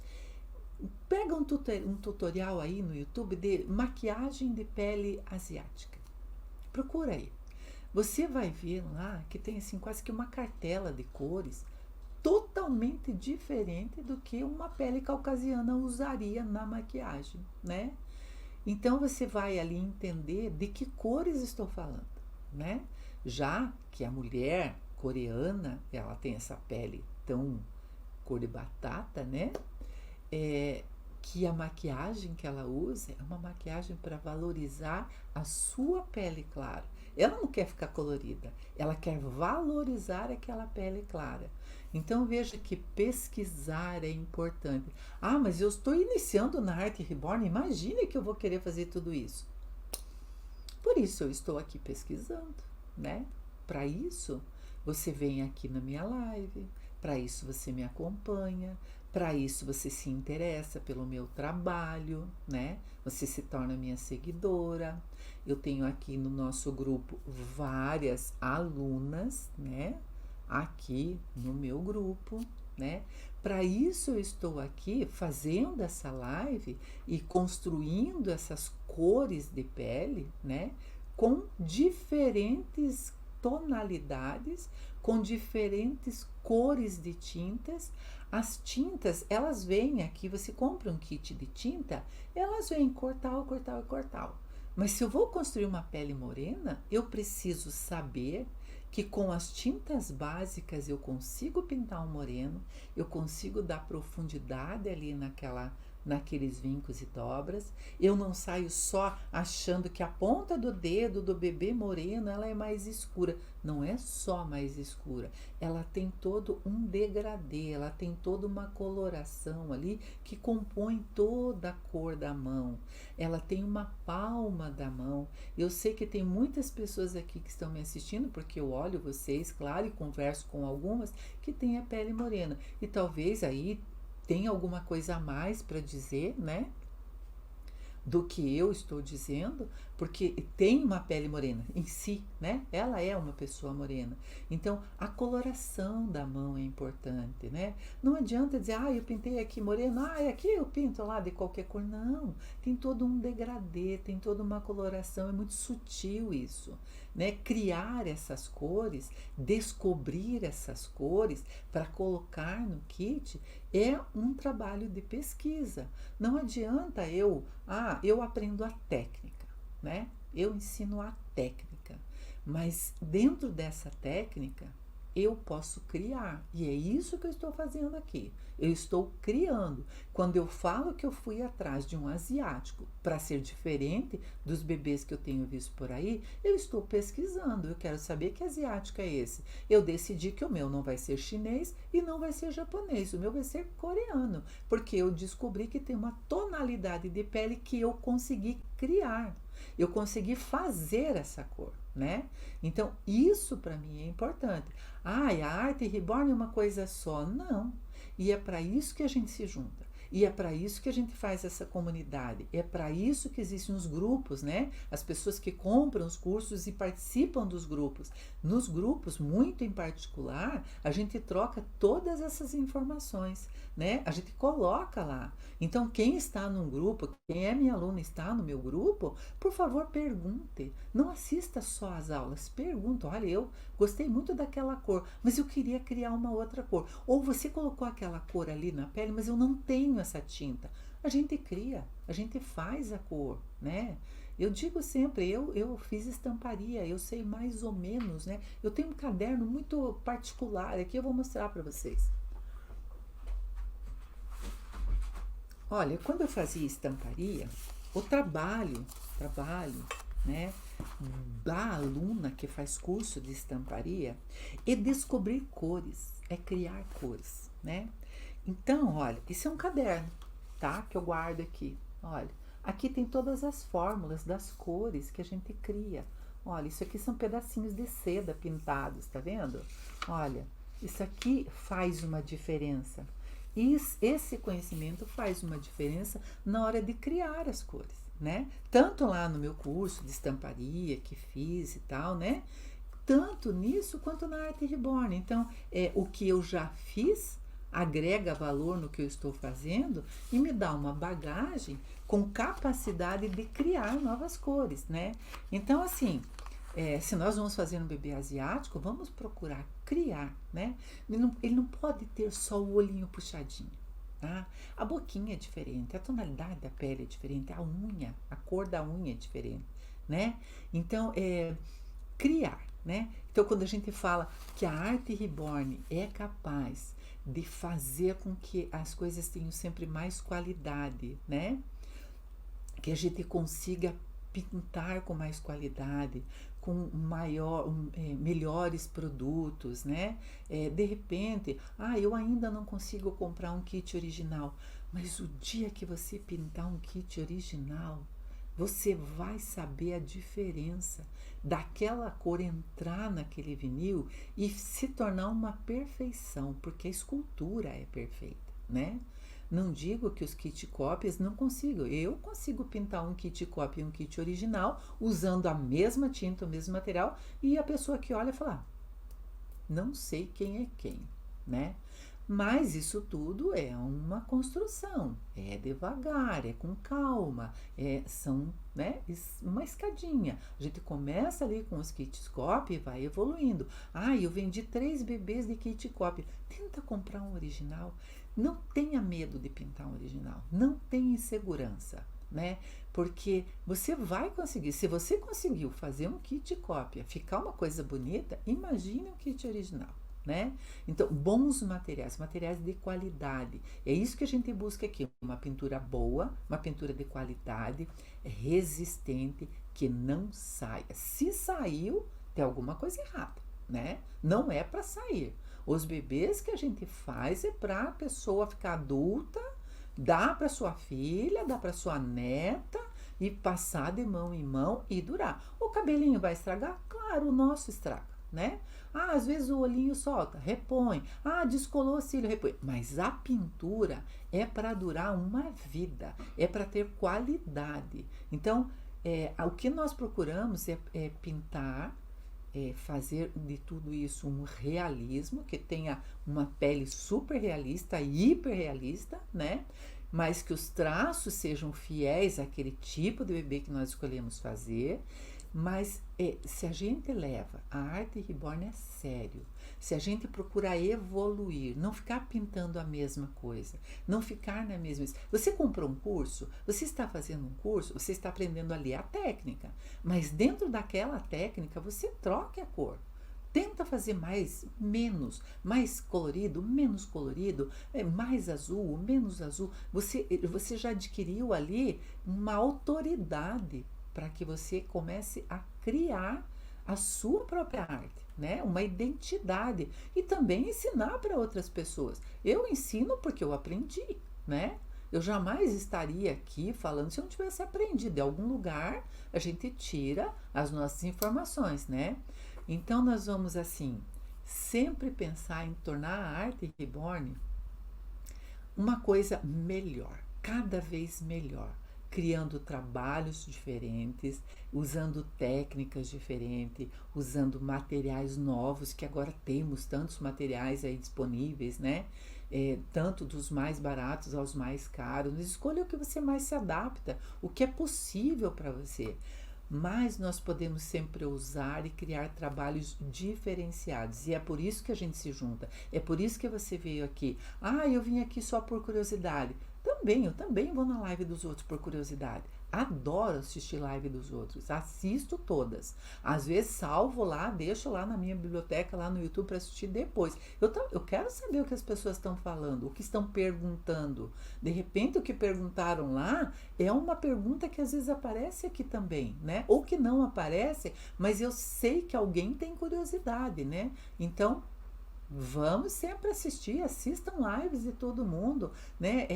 Pega um tutorial aí no YouTube de maquiagem de pele asiática. Procura aí. Você vai ver lá que tem assim quase que uma cartela de cores totalmente diferente do que uma pele caucasiana usaria na maquiagem, né? Então você vai ali entender de que cores estou falando, né? Já que a mulher coreana, ela tem essa pele tão cor de batata, né? Que a maquiagem que ela usa é uma maquiagem para valorizar a sua pele, claro. Ela não quer ficar colorida, ela quer valorizar aquela pele clara. Então veja que pesquisar é importante. Ah, mas eu estou iniciando na Arte Reborn, imagine que eu vou querer fazer tudo isso. Por isso eu estou aqui pesquisando, né? Para isso, você vem aqui na minha live, para isso você me acompanha, para isso você se interessa pelo meu trabalho, né? Você se torna minha seguidora. Eu tenho aqui no nosso grupo várias alunas, né? Aqui no meu grupo, né? Para isso eu estou aqui fazendo essa live e construindo essas cores de pele, né? Com diferentes tonalidades, com diferentes cores de tintas. As tintas, elas vêm aqui, você compra um kit de tinta, elas vêm cor tal, cor tal e cor tal. Mas se eu vou construir uma pele morena, eu preciso saber que com as tintas básicas eu consigo pintar um moreno, eu consigo dar profundidade ali naqueles vincos e dobras. Eu não saio só achando que a ponta do dedo do bebê moreno ela é mais escura. Não é só mais escura, ela tem todo um degradê, ela tem toda uma coloração ali que compõe toda a cor da mão. Ela tem uma palma da mão. Eu sei que tem muitas pessoas aqui que estão me assistindo, porque eu olho vocês, claro, e converso com algumas que têm a pele morena. E talvez aí tem alguma coisa a mais para dizer, né? Do que eu estou dizendo, porque tem uma pele morena em si, né? Ela é uma pessoa morena. Então, a coloração da mão é importante, né? Não adianta dizer, eu pintei aqui moreno, aqui eu pinto lá de qualquer cor. Não, tem todo um degradê, tem toda uma coloração, é muito sutil isso, né? Criar essas cores, descobrir essas cores para colocar no kit é um trabalho de pesquisa. Não adianta eu aprendo a técnica, né? Eu ensino a técnica, mas dentro dessa técnica eu posso criar, e é isso que eu estou fazendo aqui. Eu estou criando. Quando eu falo que eu fui atrás de um asiático para ser diferente dos bebês que eu tenho visto por aí, eu estou pesquisando. Eu quero saber que asiático é esse. Eu decidi que o meu não vai ser chinês e não vai ser japonês, o meu vai ser coreano, porque eu descobri que tem uma tonalidade de pele que eu consegui criar. Eu consegui fazer essa cor, né? Então, isso para mim é importante. A Arte Reborn é uma coisa só. Não. E é para isso que a gente se junta. E é para isso que a gente faz essa comunidade. É para isso que existem os grupos, né? As pessoas que compram os cursos e participam dos grupos. Nos grupos, muito em particular, a gente troca todas essas informações, né? A gente coloca lá. Então, quem está num grupo, quem é minha aluna e está no meu grupo, por favor, pergunte. Não assista só às aulas. Pergunta. Olha, eu gostei muito daquela cor, mas eu queria criar uma outra cor. Ou você colocou aquela cor ali na pele, mas eu não tenho essa tinta. A gente cria, a gente faz a cor, né? Eu digo sempre, eu fiz estamparia, eu sei mais ou menos, né? Eu tenho um caderno muito particular aqui, eu vou mostrar para vocês. Olha, quando eu fazia estamparia, o trabalho, né, da aluna que faz curso de estamparia é descobrir cores, é criar cores, né? Então, olha, esse é um caderno, tá? Que eu guardo aqui. Olha, aqui tem todas as fórmulas das cores que a gente cria. Olha, isso aqui são pedacinhos de seda pintados, tá vendo? Olha, isso aqui faz uma diferença. Esse conhecimento faz uma diferença na hora de criar as cores, né? Tanto lá no meu curso de estamparia que fiz e tal, né? Tanto nisso quanto na Arte Reborn. Então, o que eu já fiz agrega valor no que eu estou fazendo e me dá uma bagagem com capacidade de criar novas cores, né? Então, assim, se nós vamos fazer um bebê asiático, vamos procurar criar, né? Ele não pode ter só o olhinho puxadinho, tá? A boquinha é diferente, a tonalidade da pele é diferente, a unha, a cor da unha é diferente, né? Então, criar, né? Então, quando a gente fala que a Arte Reborn é capaz de fazer com que as coisas tenham sempre mais qualidade, né? Que a gente consiga pintar com mais qualidade, com melhores produtos, né? De repente, eu ainda não consigo comprar um kit original, mas o dia que você pintar um kit original, você vai saber a diferença daquela cor entrar naquele vinil e se tornar uma perfeição, porque a escultura é perfeita, né? Não digo que os kit cópias não consigo. Eu consigo pintar um kit cópia e um kit original usando a mesma tinta, o mesmo material, e a pessoa que olha fala: não sei quem é quem, né? Mas isso tudo é uma construção, é devagar, é com calma, são, né, uma escadinha. A gente começa ali com os kits copy e vai evoluindo. Eu vendi 3 bebês de kit copy. Tenta comprar um original. Não tenha medo de pintar um original, não tenha insegurança, né? Porque você vai conseguir. Se você conseguiu fazer um kit cópia, ficar uma coisa bonita, imagine um kit original, né? Então, bons materiais, materiais de qualidade. É isso que a gente busca aqui, uma pintura boa, uma pintura de qualidade, resistente, que não saia. Se saiu, tem alguma coisa errada, né? Não é para sair. Os bebês que a gente faz é para a pessoa ficar adulta, dá para sua filha, dá para sua neta e passar de mão em mão e durar. O cabelinho vai estragar? Claro, o nosso estraga, né? Às vezes o olhinho solta, repõe. Descolou o cílio, repõe. Mas a pintura é para durar uma vida, é para ter qualidade. Então, o que nós procuramos é pintar, fazer de tudo isso um realismo, que tenha uma pele super realista, hiper realista, né? Mas que os traços sejam fiéis àquele tipo de bebê que nós escolhemos fazer. Mas se a gente leva a arte reborn a sério, se a gente procura evoluir, não ficar pintando a mesma coisa, não ficar na mesma... Você comprou um curso, você está fazendo um curso, você está aprendendo ali a técnica, mas dentro daquela técnica você troca a cor. Tenta fazer mais colorido, menos colorido, mais azul, menos azul. Você já adquiriu ali uma autoridade para que você comece a criar a sua própria arte, né? Uma identidade e também ensinar para outras pessoas. Eu ensino porque eu aprendi, né? Eu jamais estaria aqui falando se eu não tivesse aprendido. De algum lugar a gente tira as nossas informações, né? Então nós vamos assim sempre pensar em tornar a arte reborn uma coisa melhor, cada vez melhor, criando trabalhos diferentes, usando técnicas diferentes, usando materiais novos, que agora temos tantos materiais aí disponíveis, né? Tanto dos mais baratos aos mais caros. Escolha o que você mais se adapta, o que é possível para você. Mas nós podemos sempre usar e criar trabalhos diferenciados. E é por isso que a gente se junta. É por isso que você veio aqui. Eu vim aqui só por curiosidade. Eu também vou na live dos outros por curiosidade. Adoro assistir live dos outros, assisto todas. Às vezes salvo lá, deixo lá na minha biblioteca, lá no YouTube para assistir depois. Eu quero saber o que as pessoas estão falando, o que estão perguntando. De repente o que perguntaram lá é uma pergunta que às vezes aparece aqui também, né? Ou que não aparece, mas eu sei que alguém tem curiosidade, né? Então, vamos sempre assistir, assistam lives de todo mundo, né?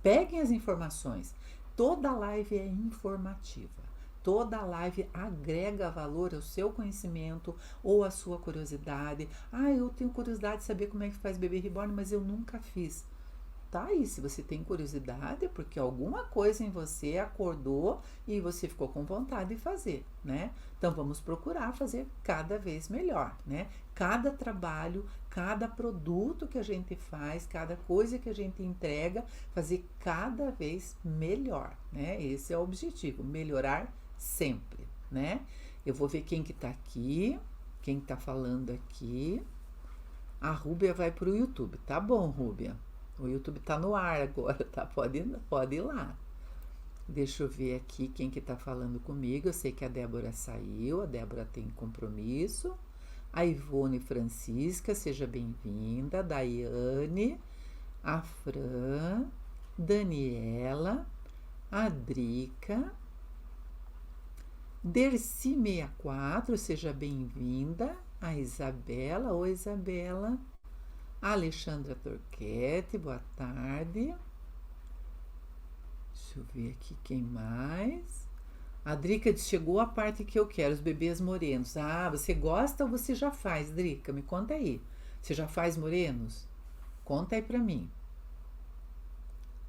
Peguem as informações. Toda live é informativa. Toda live agrega valor ao seu conhecimento ou à sua curiosidade. Eu tenho curiosidade de saber como é que faz bebê reborn, mas eu nunca fiz. Tá aí, se você tem curiosidade, é porque alguma coisa em você acordou e você ficou com vontade de fazer, né? Então vamos procurar fazer cada vez melhor, né? Cada trabalho, cada produto que a gente faz, cada coisa que a gente entrega, fazer cada vez melhor, né? Esse é o objetivo, melhorar sempre, né? Eu vou ver quem que tá aqui, quem tá falando aqui. A Rúbia vai pro YouTube, tá bom, Rúbia? O YouTube tá no ar agora, tá? Pode ir lá. Deixa eu ver aqui quem que tá falando comigo. Eu sei que a Débora saiu, a Débora tem compromisso. A Ivone Francisca, seja bem-vinda. A Daiane, a Fran, Daniela, a Drica, Dercy64, seja bem-vinda. A Isabela, oi Isabela. A Alexandra Torquete, boa tarde. Deixa eu ver aqui quem mais. A Drica diz, chegou a parte que eu quero, os bebês morenos. Ah, você gosta ou você já faz, Drica? Me conta aí. Você já faz morenos? Conta aí pra mim.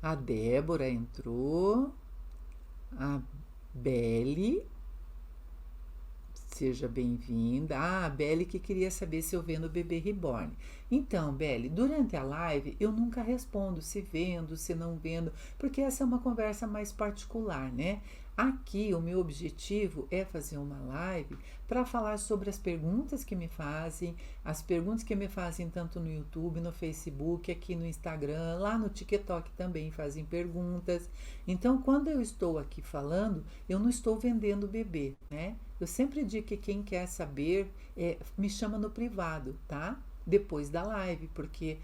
A Débora entrou. A Belle, seja bem-vinda. Ah, a Belle que queria saber se eu vendo o bebê reborn. Então, Belle, durante a live eu nunca respondo se vendo, se não vendo, porque essa é uma conversa mais particular, né? Aqui o meu objetivo é fazer uma live para falar sobre as perguntas que me fazem, as perguntas que me fazem tanto no YouTube, no Facebook, aqui no Instagram, lá no TikTok também fazem perguntas. Então, quando eu estou aqui falando, eu não estou vendendo o bebê, né? Eu sempre digo que quem quer saber me chama no privado, tá? Depois da live, porque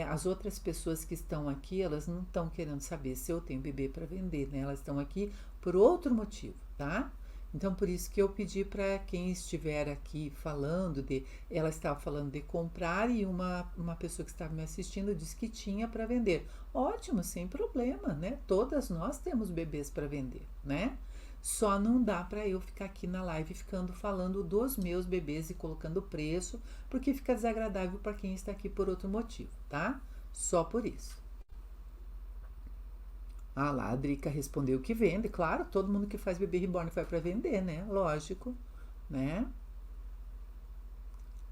as outras pessoas que estão aqui, elas não estão querendo saber se eu tenho bebê para vender, né? Elas estão aqui por outro motivo, tá? Então, por isso que eu pedi para quem estiver aqui falando ela estava falando de comprar e uma pessoa que estava me assistindo disse que tinha para vender. Ótimo, sem problema, né? Todas nós temos bebês para vender, né? Só não dá para eu ficar aqui na live ficando falando dos meus bebês e colocando preço, porque fica desagradável para quem está aqui por outro motivo, tá? Só por isso. Ah lá, a Drica respondeu que vende. Claro, todo mundo que faz bebê reborn vai para vender, né? Lógico, né?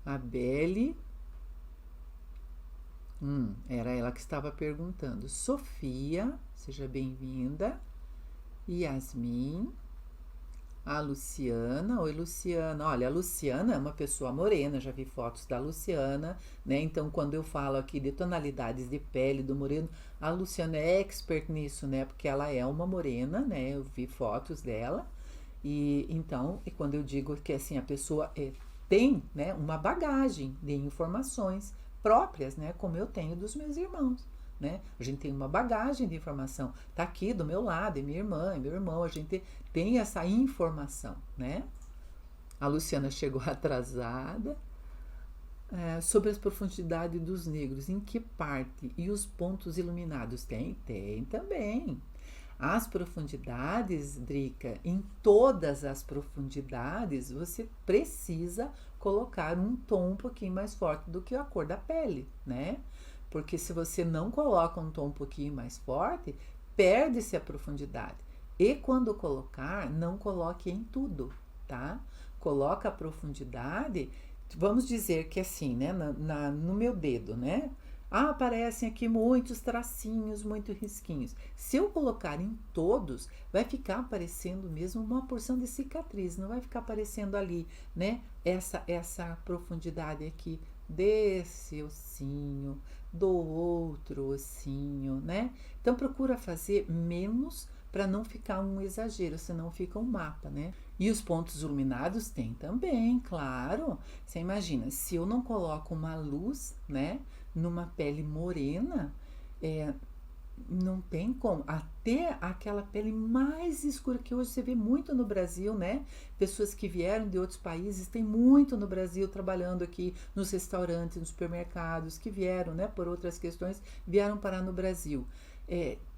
A Belle. Era ela que estava perguntando. Sofia, seja bem-vinda. Yasmin. A Luciana, oi Luciana. Olha, a Luciana é uma pessoa morena, já vi fotos da Luciana, né? Então, quando eu falo aqui de tonalidades de pele do moreno, a Luciana é expert nisso, né? Porque ela é uma morena, né? Eu vi fotos dela. E então, quando eu digo que assim a pessoa tem, né, uma bagagem de informações próprias, né, como eu tenho dos meus irmãos. Né? A gente tem uma bagagem de informação. Tá aqui do meu lado, é minha irmã, é meu irmão, a gente tem essa informação, né? A Luciana chegou atrasada. Sobre as profundidades dos negros, em que parte? E os pontos iluminados? Tem também. As profundidades, Drica, em todas as profundidades, você precisa colocar um tom um pouquinho mais forte do que a cor da pele, né? Porque se você não coloca um tom um pouquinho mais forte, perde-se a profundidade. E quando colocar, não coloque em tudo, tá? Coloca a profundidade, vamos dizer que assim, né? No meu dedo, né? Ah, aparecem aqui muitos tracinhos, muitos risquinhos. Se eu colocar em todos, vai ficar aparecendo mesmo uma porção de cicatriz, não vai ficar aparecendo ali, né? Essa profundidade aqui desse ossinho, do outro ossinho, né? Então procura fazer menos para não ficar um exagero, senão fica um mapa, né? E os pontos iluminados tem também, claro. Você imagina, se eu não coloco uma luz, né, numa pele morena, não tem como. Até aquela pele mais escura que hoje você vê muito no Brasil, né? Pessoas que vieram de outros países, tem muito no Brasil trabalhando aqui nos restaurantes, nos supermercados, que vieram, né, por outras questões, vieram parar no Brasil.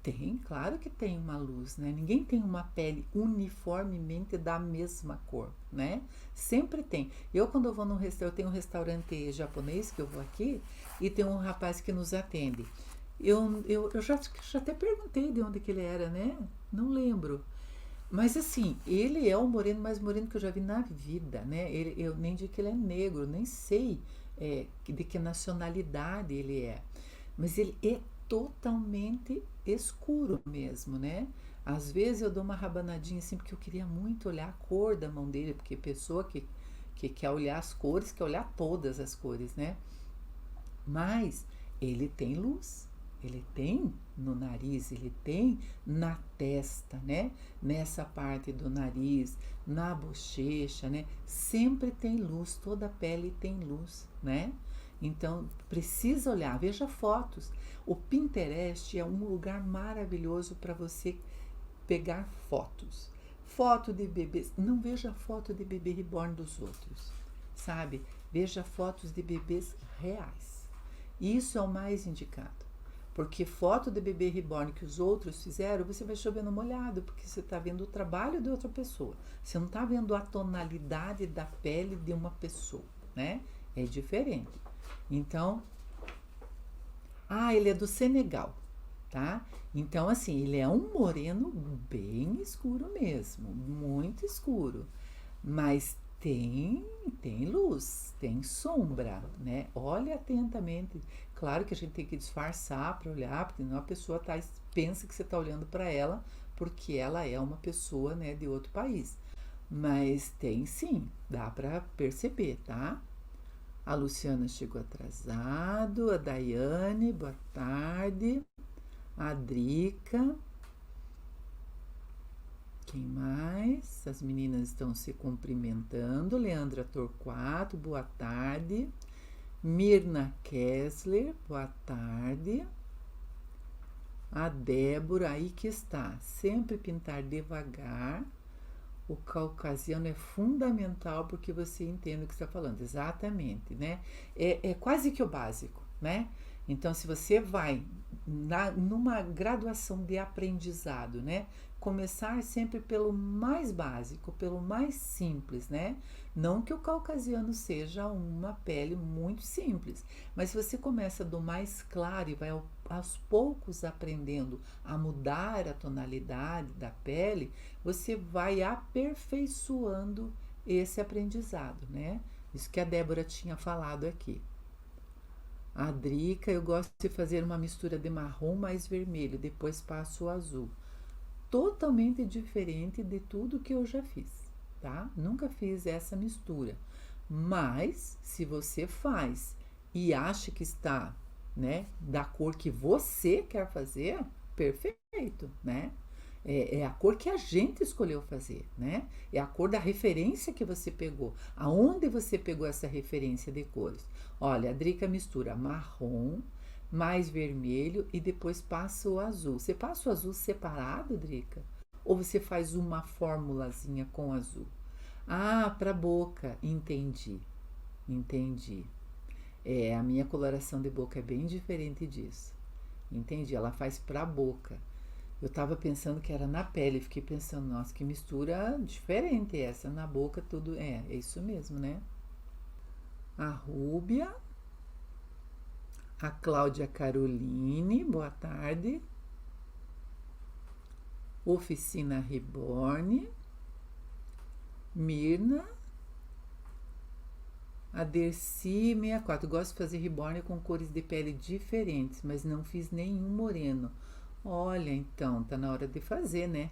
Tem, claro que tem uma luz, né? Ninguém tem uma pele uniformemente da mesma cor, né? Sempre tem. Eu, quando eu vou num restaurante, eu tenho um restaurante japonês que eu vou aqui e tem um rapaz que nos atende. Eu já até perguntei de onde que ele era, né? Não lembro. Mas assim, ele é o moreno mais moreno que eu já vi na vida, né? Eu nem digo que ele é negro, nem sei de que nacionalidade ele é. Mas ele é totalmente escuro mesmo, né? Às vezes eu dou uma rabanadinha assim, porque eu queria muito olhar a cor da mão dele, porque pessoa que quer olhar as cores, quer olhar todas as cores, né? Mas ele tem luz. Ele tem no nariz, ele tem na testa, né? Nessa parte do nariz, na bochecha, né? Sempre tem luz, toda a pele tem luz, né? Então, precisa olhar, veja fotos. O Pinterest é um lugar maravilhoso para você pegar fotos. Foto de bebês. Não veja foto de bebê reborn dos outros, sabe? Veja fotos de bebês reais. Isso é o mais indicado. Porque foto de bebê reborn que os outros fizeram, você vai chover no molhado, porque você está vendo o trabalho de outra pessoa. Você não está vendo a tonalidade da pele de uma pessoa, né? É diferente. Então, ele é do Senegal, tá? Então, assim, ele é um moreno bem escuro mesmo, muito escuro. Mas tem luz, tem sombra, né? Olhe atentamente. Claro que a gente tem que disfarçar para olhar, porque senão a pessoa pensa que você está olhando para ela, porque ela é uma pessoa, né, de outro país. Mas tem sim, dá para perceber, tá? A Luciana chegou atrasado, a Daiane, boa tarde. A Drica, quem mais? As meninas estão se cumprimentando. Leandra Torquato, boa tarde. Mirna Kessler, boa tarde. A Débora, aí que está. Sempre pintar devagar. O caucasiano é fundamental porque você entende o que está falando. Exatamente, né? É quase que o básico, né? Então, se você vai numa graduação de aprendizado, né? Começar sempre pelo mais básico, pelo mais simples, né? Não que o caucasiano seja uma pele muito simples, mas se você começa do mais claro e vai aos poucos aprendendo a mudar a tonalidade da pele, você vai aperfeiçoando esse aprendizado, né? Isso que a Débora tinha falado aqui. A Drica, eu gosto de fazer uma mistura de marrom mais vermelho, depois passo o azul. Totalmente diferente de tudo que eu já fiz, tá? Nunca fiz essa mistura. Mas, se você faz e acha que está, né, da cor que você quer fazer, perfeito, né? É a cor que a gente escolheu fazer, né? É a cor da referência que você pegou. Aonde você pegou essa referência de cores? Olha, a Drica mistura marrom mais vermelho e depois passa o azul. Você passa o azul separado, Drica? Ou você faz uma formulazinha com azul? Ah, para boca. Entendi. Entendi. A minha coloração de boca é bem diferente disso. Entendi. Ela faz para boca. Eu tava pensando que era na pele, fiquei pensando, nossa, que mistura diferente essa, na boca tudo, é isso mesmo, né? A Rúbia, a Cláudia Caroline, boa tarde. Oficina Reborn, Mirna, a Dercy 64, gosto de fazer reborn com cores de pele diferentes, mas não fiz nenhum moreno. Olha, então, tá na hora de fazer, né?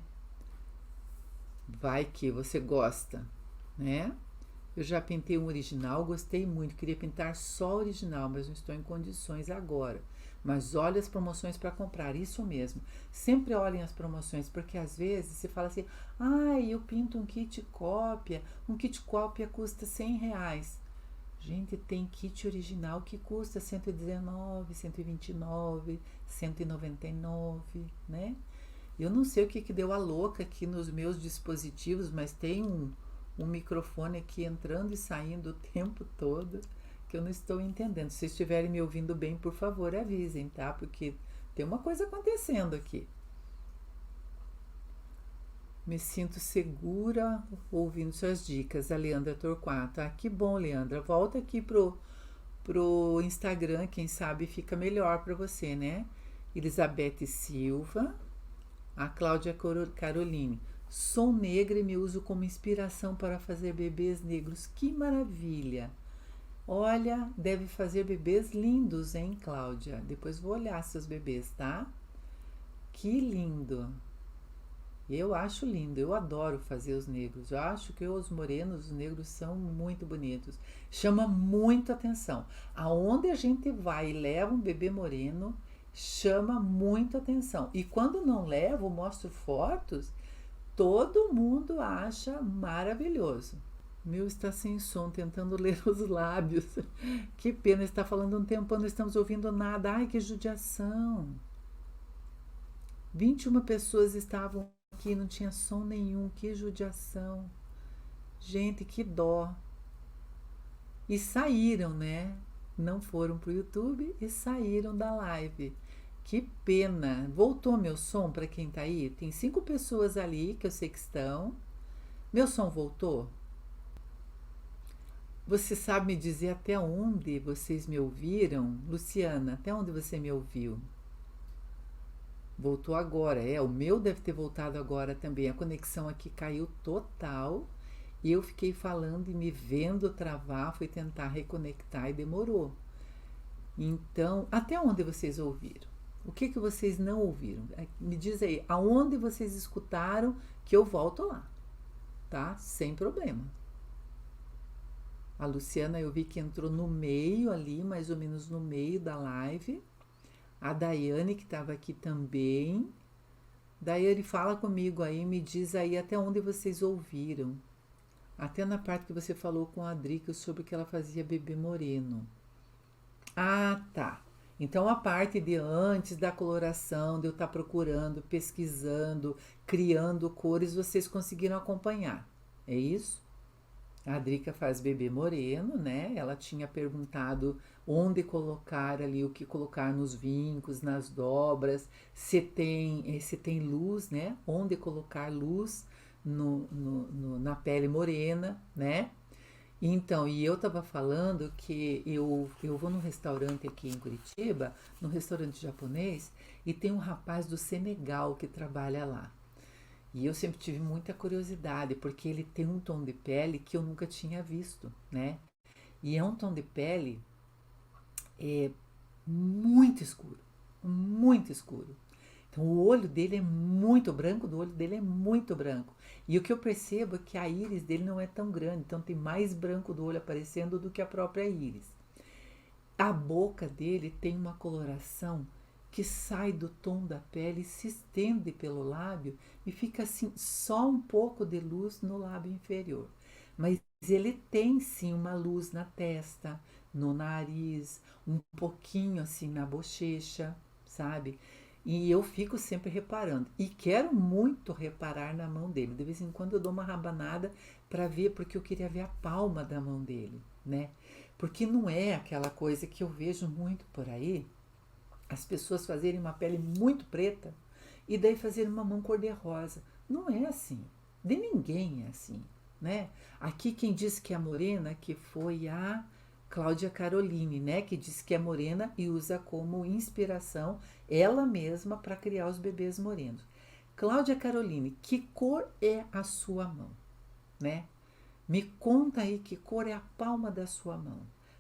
Vai que você gosta, né? Eu já pintei um original, gostei muito, queria pintar só o original, mas não estou em condições agora. Mas olha as promoções para comprar, isso mesmo. Sempre olhem as promoções, porque às vezes você fala assim, eu pinto um kit cópia custa R$100. Gente, tem kit original que custa 119, 129, 199, né? Eu não sei o que deu a louca aqui nos meus dispositivos, mas tem um microfone aqui entrando e saindo o tempo todo que eu não estou entendendo. Se estiverem me ouvindo bem, por favor, avisem, tá? Porque tem uma coisa acontecendo aqui. Me sinto segura ouvindo suas dicas, a Leandra Torquato. Que bom, Leandra. Volta aqui pro Instagram, quem sabe fica melhor para você, né? Elizabeth Silva, a Cláudia Caroline. Sou negra e me uso como inspiração para fazer bebês negros. Que maravilha! Olha, deve fazer bebês lindos, hein, Cláudia? Depois vou olhar seus bebês, tá? Que lindo! Eu acho lindo, eu adoro fazer os negros. Eu acho que os morenos, os negros são muito bonitos. Chama muito atenção. Aonde a gente vai e leva um bebê moreno, chama muito atenção. E quando não levo, mostro fotos, todo mundo acha maravilhoso. Meu está sem som, tentando ler os lábios. Que pena, está falando um tempo, não estamos ouvindo nada. Ai, que judiação. 21 pessoas estavam aqui, não tinha som nenhum, que judiação. Gente, que dó. E saíram, né? Não foram pro YouTube e saíram da live. Que pena. Voltou meu som para quem tá aí? Tem 5 pessoas ali que eu sei que estão. Meu som voltou? Você sabe me dizer até onde vocês me ouviram? Luciana, até onde você me ouviu? Voltou agora, o meu deve ter voltado agora também. A conexão aqui caiu total e eu fiquei falando e me vendo travar, fui tentar reconectar e demorou. Então, até onde vocês ouviram? O que que vocês não ouviram? Me diz aí, aonde vocês escutaram que eu volto lá, tá? Sem problema. A Luciana eu vi que entrou no meio ali, mais ou menos no meio da live. A Daiane que estava aqui também. Daiane, fala comigo aí, me diz aí até onde vocês ouviram. Até na parte que você falou com a Drica sobre que ela fazia bebê moreno. Ah, tá. Então a parte de antes da coloração, de eu estar procurando, pesquisando, criando cores, vocês conseguiram acompanhar. É isso? A Drica faz bebê moreno, né? Ela tinha perguntado onde colocar ali, o que colocar nos vincos, nas dobras, se tem luz, né? Onde colocar luz na pele morena, né? Então, e eu tava falando que eu vou num restaurante aqui em Curitiba, num restaurante japonês, e tem um rapaz do Senegal que trabalha lá. E eu sempre tive muita curiosidade, porque ele tem um tom de pele que eu nunca tinha visto, né? E é um tom de pele muito escuro, muito escuro. Então o olho dele é muito branco, do olho dele é muito branco. E o que eu percebo é que a íris dele não é tão grande, então tem mais branco do olho aparecendo do que a própria íris. A boca dele tem uma coloração que sai do tom da pele, se estende pelo lábio e fica assim, só um pouco de luz no lábio inferior. Mas ele tem sim uma luz na testa, no nariz, um pouquinho assim na bochecha, sabe? E eu fico sempre reparando. E quero muito reparar na mão dele. De vez em quando eu dou uma rabanada para ver, porque eu queria ver a palma da mão dele, né? Porque não é aquela coisa que eu vejo muito por aí, as pessoas fazerem uma pele muito preta e daí fazerem uma mão cor-de-rosa. Não é assim. De ninguém é assim, né? Aqui quem disse que é morena, que foi a Cláudia Caroline, né? Que disse que é morena e usa como inspiração ela mesma para criar os bebês morenos. Cláudia Caroline, que cor é a sua mão, né? Me conta aí que cor é a palma da sua mão.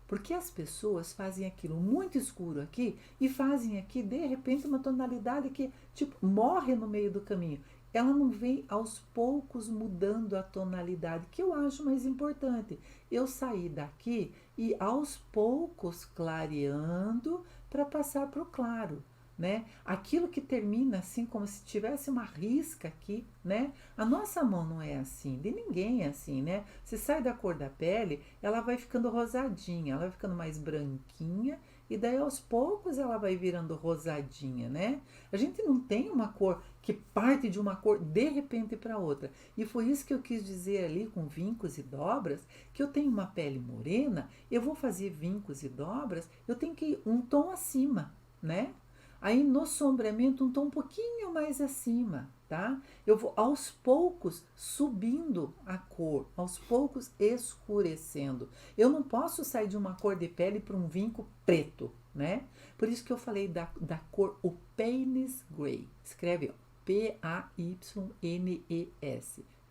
Porque as pessoas fazem aquilo muito escuro aqui e fazem aqui, de repente, uma tonalidade que, tipo, morre no meio do caminho. Ela não vem aos poucos mudando a tonalidade, que eu acho mais importante. Eu sair daqui e aos poucos clareando para passar para o claro, né? Aquilo que termina assim como se tivesse uma risca aqui, né? A nossa mão não é assim, de ninguém é assim, né? Você sai da cor da pele, ela vai ficando rosadinha, ela vai ficando mais branquinha e daí aos poucos ela vai virando rosadinha, né? A gente não tem uma cor que parte de uma cor de repente para outra. E foi isso que eu quis dizer ali com vincos e dobras, que eu tenho uma pele morena, eu vou fazer vincos e dobras, eu tenho que ir um tom acima, né? Aí no sombreamento um tom um pouquinho mais acima, tá? Eu vou aos poucos subindo a cor, aos poucos escurecendo. Eu não posso sair de uma cor de pele para um vinco preto, né? Por isso que eu falei da cor, o Paynes Gray. Escreve, ó, Paynes,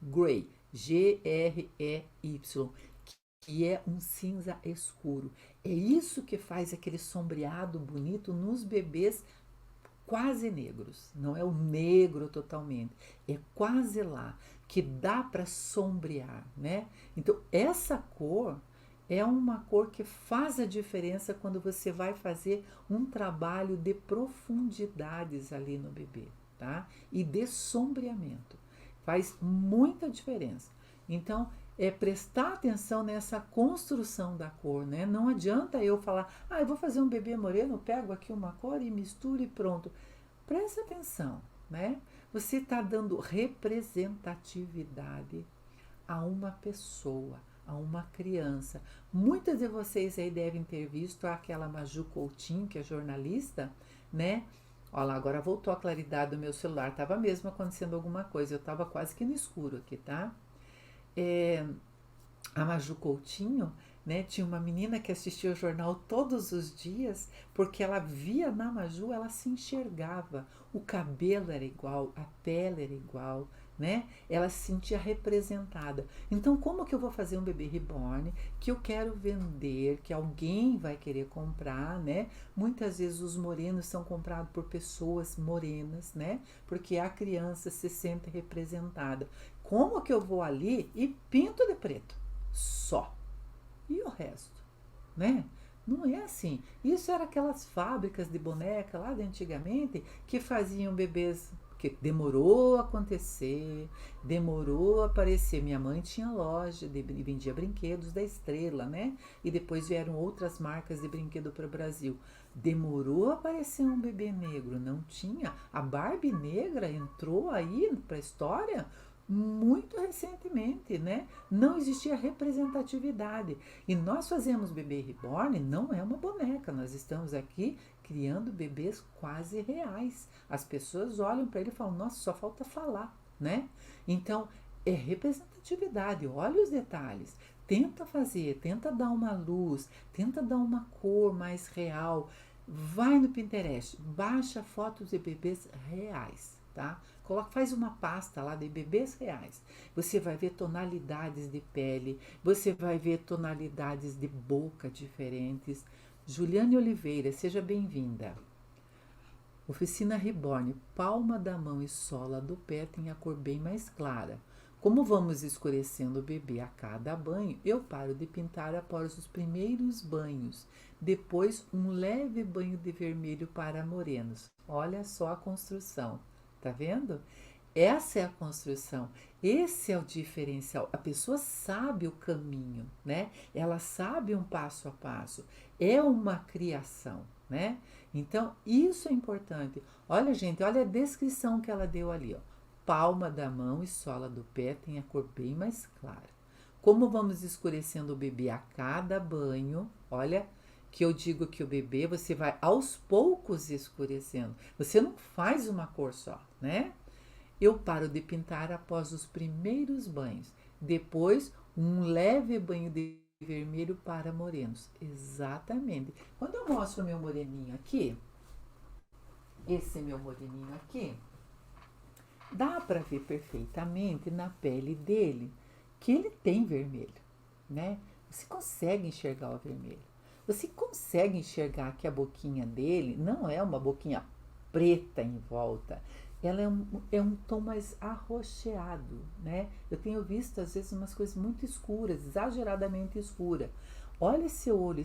Gray, Grey, que é um cinza escuro. É isso que faz aquele sombreado bonito nos bebês quase negros. Não é o negro totalmente, é quase lá, que dá para sombrear, né? Então, essa cor é uma cor que faz a diferença quando você vai fazer um trabalho de profundidades ali no bebê, tá? E de sombreamento. Faz muita diferença. Então, é prestar atenção nessa construção da cor, né? Não adianta eu falar, eu vou fazer um bebê moreno, pego aqui uma cor e misturo e pronto. Presta atenção, né? Você está dando representatividade a uma pessoa, a uma criança. Muitas de vocês aí devem ter visto aquela Maju Coutinho, que é jornalista, né? Olha lá, agora voltou a claridade do meu celular. Tava mesmo acontecendo alguma coisa. Eu tava quase que no escuro aqui, tá? É, a Maju Coutinho, né, tinha uma menina que assistia o jornal todos os dias, porque ela via na Maju, ela se enxergava. O cabelo era igual, a pele era igual, né? Ela se sentia representada. Então, como que eu vou fazer um bebê reborn que eu quero vender, que alguém vai querer comprar, né? Muitas vezes os morenos são comprados por pessoas morenas, né? Porque a criança se sente representada. Como que eu vou ali e pinto de preto? Só. E o resto, né? Não é assim. Isso era aquelas fábricas de boneca lá de antigamente que faziam bebês que demorou a acontecer, demorou a aparecer. Minha mãe tinha loja de vendia brinquedos da Estrela, né? E depois vieram outras marcas de brinquedo para o Brasil. Demorou a aparecer um bebê negro, não tinha. A Barbie negra entrou aí para a história muito recentemente, né? Não existia representatividade. E nós fazemos bebê reborn, não é uma boneca, nós estamos aqui criando bebês quase reais. As pessoas olham para ele e falam: nossa, só falta falar, né? Então, é representatividade, olha os detalhes. Tenta fazer, tenta dar uma luz, tenta dar uma cor mais real. Vai no Pinterest, baixa fotos de bebês reais, tá? Coloca, faz uma pasta lá de bebês reais. Você vai ver tonalidades de pele, você vai ver tonalidades de boca diferentes. Juliane Oliveira, seja bem-vinda. Oficina Reborn, palma da mão e sola do pé tem a cor bem mais clara. Como vamos escurecendo o bebê a cada banho, eu paro de pintar após os primeiros banhos. Depois, um leve banho de vermelho para morenos. Olha só a construção. Tá vendo? Essa é a construção, esse é o diferencial. A pessoa sabe o caminho, né? Ela sabe um passo a passo. É uma criação, né? Então, isso é importante. Olha, gente, olha a descrição que ela deu ali, ó. Palma da mão e sola do pé tem a cor bem mais clara. Como vamos escurecendo o bebê a cada banho, olha, que eu digo que o bebê você vai aos poucos escurecendo. Você não faz uma cor só, né? Eu paro de pintar após os primeiros banhos. Depois, um leve banho de vermelho para morenos. Exatamente. Quando eu mostro meu moreninho aqui, esse meu moreninho aqui, dá para ver perfeitamente na pele dele que ele tem vermelho, né? Você consegue enxergar o vermelho. Você consegue enxergar que a boquinha dele não é uma boquinha preta em volta. Ela é um tom mais arroxeado, né? Eu tenho visto às vezes umas coisas muito escuras, exageradamente escura. Olha esse olho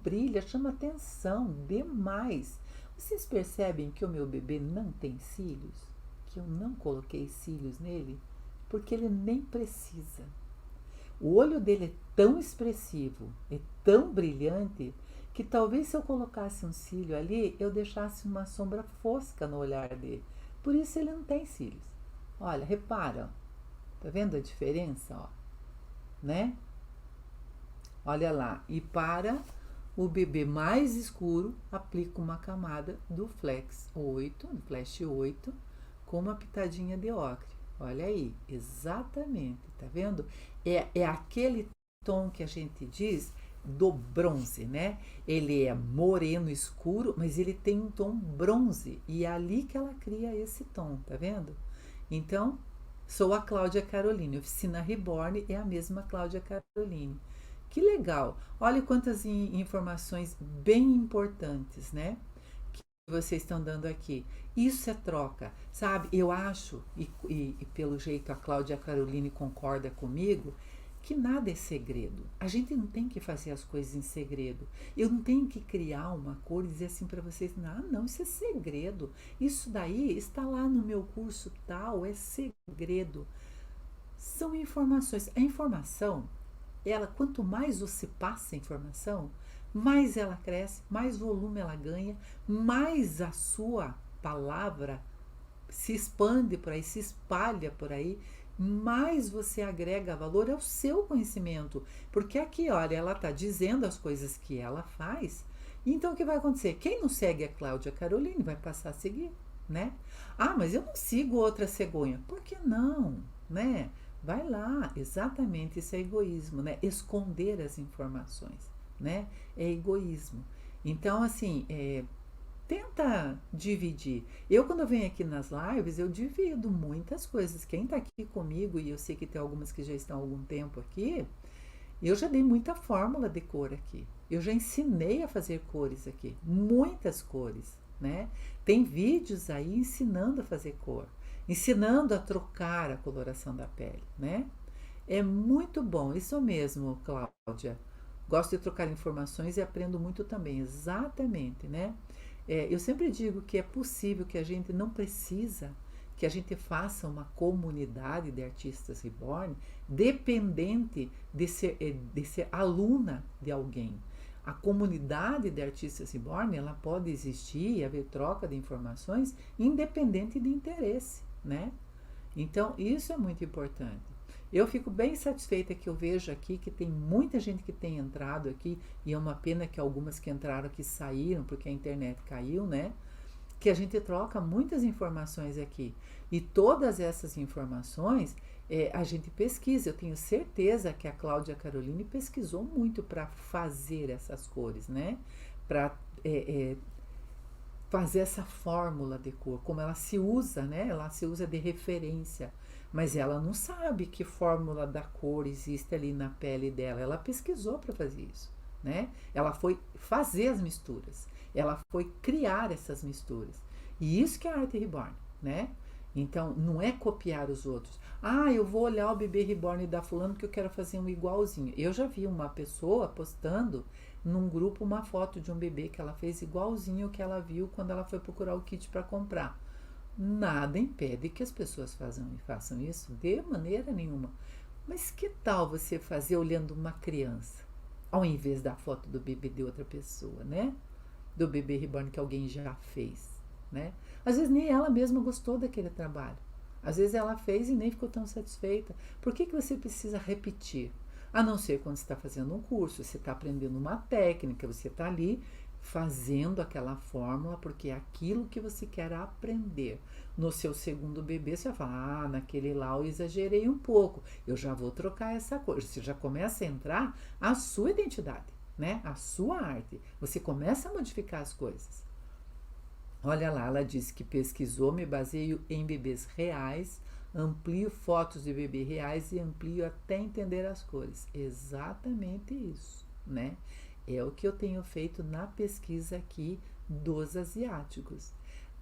brilha, chama atenção demais. Vocês percebem que o meu bebê não tem cílios? Que eu não coloquei cílios nele? Porque ele nem precisa. O olho dele é tão expressivo, é tão brilhante, que talvez se eu colocasse um cílio ali, eu deixasse uma sombra fosca no olhar dele. Por isso ele não tem cílios. Olha, repara, ó. Tá vendo a diferença, ó? Né? Olha lá. E para o bebê mais escuro, aplica uma camada do Flex 8, do Flash 8, com uma pitadinha de ocre. Olha aí, exatamente, tá vendo? É aquele tom que a gente diz do bronze, né? Ele é moreno escuro, mas ele tem um tom bronze e é ali que ela cria esse tom, tá vendo? Então, sou a Cláudia Caroline, Oficina Reborn é a mesma Cláudia Caroline. Que legal! Olha quantas informações bem importantes, né? Vocês estão dando aqui. Isso é troca, sabe? Eu acho, e pelo jeito a Cláudia Caroline concorda comigo, que nada é segredo. A gente não tem que fazer as coisas em segredo. Eu não tenho que criar uma cor e dizer assim para vocês: não, isso é segredo. Isso daí está lá no meu curso tal, é segredo. São informações. A informação, ela, quanto mais você passa a informação, mais ela cresce, mais volume ela ganha, mais a sua palavra se expande por aí, se espalha por aí, mais você agrega valor ao seu conhecimento. Porque aqui, olha, ela está dizendo as coisas que ela faz. Então, o que vai acontecer? Quem não segue a Cláudia Caroline vai passar a seguir, né? Ah, mas eu não sigo outra cegonha. Por que não, né? Vai lá, exatamente, isso é egoísmo, né? Esconder as informações, né? É egoísmo. Então, assim, tenta dividir. Eu, quando eu venho aqui nas lives, eu divido muitas coisas. Quem está aqui comigo, e eu sei que tem algumas que já estão há algum tempo aqui, eu já dei muita fórmula de cor aqui. Eu já ensinei a fazer cores aqui, muitas cores, né? Tem vídeos aí ensinando a fazer cor, ensinando a trocar a coloração da pele, né? É muito bom, isso mesmo, Cláudia. Gosto de trocar informações e aprendo muito também, exatamente, né? Eu sempre digo que é possível, que a gente não precisa que a gente faça uma comunidade de artistas reborn dependente de ser aluna de alguém. A comunidade de artistas reborn, ela pode existir e haver troca de informações independente de interesse, né? Então, isso é muito importante. Eu fico bem satisfeita que eu vejo aqui que tem muita gente que tem entrado aqui, e é uma pena que algumas que entraram aqui saíram, porque a internet caiu, né? Que a gente troca muitas informações aqui. E todas essas informações a gente pesquisa. Eu tenho certeza que a Cláudia Caroline pesquisou muito para fazer essas cores, né? Para fazer essa fórmula de cor, como ela se usa, né? Ela se usa de referência, mas ela não sabe que fórmula da cor existe ali na pele dela. Ela pesquisou para fazer isso, né? Ela foi fazer as misturas, ela foi criar essas misturas. E isso que é a arte reborn, né? Então, não é copiar os outros. Ah, eu vou olhar o bebê reborn da fulano que eu quero fazer um igualzinho. Eu já vi uma pessoa postando num grupo uma foto de um bebê que ela fez igualzinho que ela viu quando ela foi procurar o kit para comprar. Nada impede que as pessoas façam isso de maneira nenhuma. Mas que tal você fazer olhando uma criança, ao invés da foto do bebê de outra pessoa, né? Do bebê reborn que alguém já fez, né? Às vezes nem ela mesma gostou daquele trabalho. Às vezes ela fez e nem ficou tão satisfeita. Por que você precisa repetir? A não ser quando você está fazendo um curso, você está aprendendo uma técnica, você está ali fazendo aquela fórmula porque é aquilo que você quer aprender. No seu segundo bebê, você vai falar, naquele lá eu exagerei um pouco, eu já vou trocar essa cor. Você já começa a entrar a sua identidade, né? A sua arte. Você começa a modificar as coisas. Olha lá, ela disse que pesquisou, me baseio em bebês reais, amplio fotos de bebês reais e amplio até entender as cores. Exatamente isso, né? É o que eu tenho feito na pesquisa aqui dos asiáticos.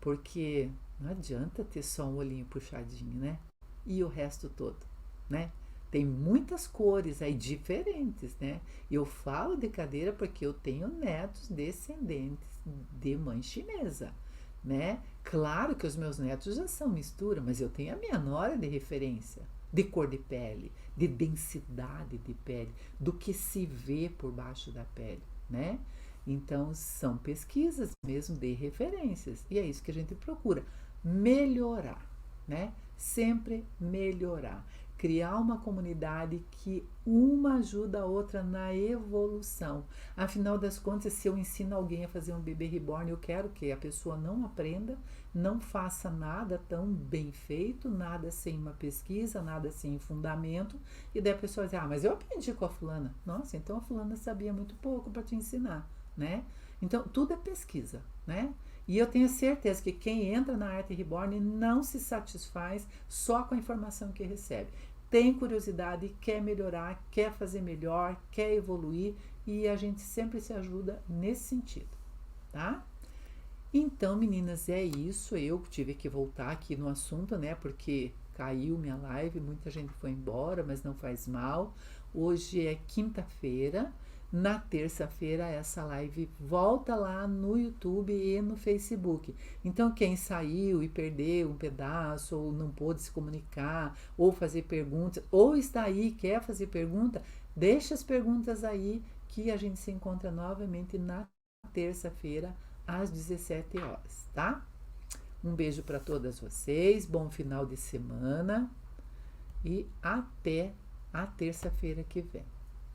Porque não adianta ter só um olhinho puxadinho, né? E o resto todo, né? Tem muitas cores aí diferentes, né? Eu falo de cadeira porque eu tenho netos descendentes de mãe chinesa, né? Claro que os meus netos já são mistura, mas eu tenho a minha nora de referência, de cor de pele, de densidade de pele, do que se vê por baixo da pele, né? Então, são pesquisas mesmo de referências, e é isso que a gente procura, melhorar, né? Sempre melhorar. Criar uma comunidade que uma ajuda a outra na evolução. Afinal das contas, se eu ensino alguém a fazer um bebê reborn, eu quero que a pessoa não aprenda, não faça nada tão bem feito, nada sem uma pesquisa, nada sem fundamento, e daí a pessoa diz, mas eu aprendi com a fulana. Nossa, então a fulana sabia muito pouco para te ensinar, né? Então, tudo é pesquisa, né? E eu tenho certeza que quem entra na arte reborn não se satisfaz só com a informação que recebe. Tem curiosidade, quer melhorar, quer fazer melhor, quer evoluir, e a gente sempre se ajuda nesse sentido, tá? Então, meninas, é isso. Eu tive que voltar aqui no assunto, né? Porque caiu minha live, muita gente foi embora, mas não faz mal. Hoje é quinta-feira. Na terça-feira, essa live volta lá no YouTube e no Facebook. Então, quem saiu e perdeu um pedaço, ou não pôde se comunicar, ou fazer perguntas, ou está aí e quer fazer pergunta, deixa as perguntas aí que a gente se encontra novamente na terça-feira, às 17 horas, tá? Um beijo para todas vocês, bom final de semana e até a terça-feira que vem.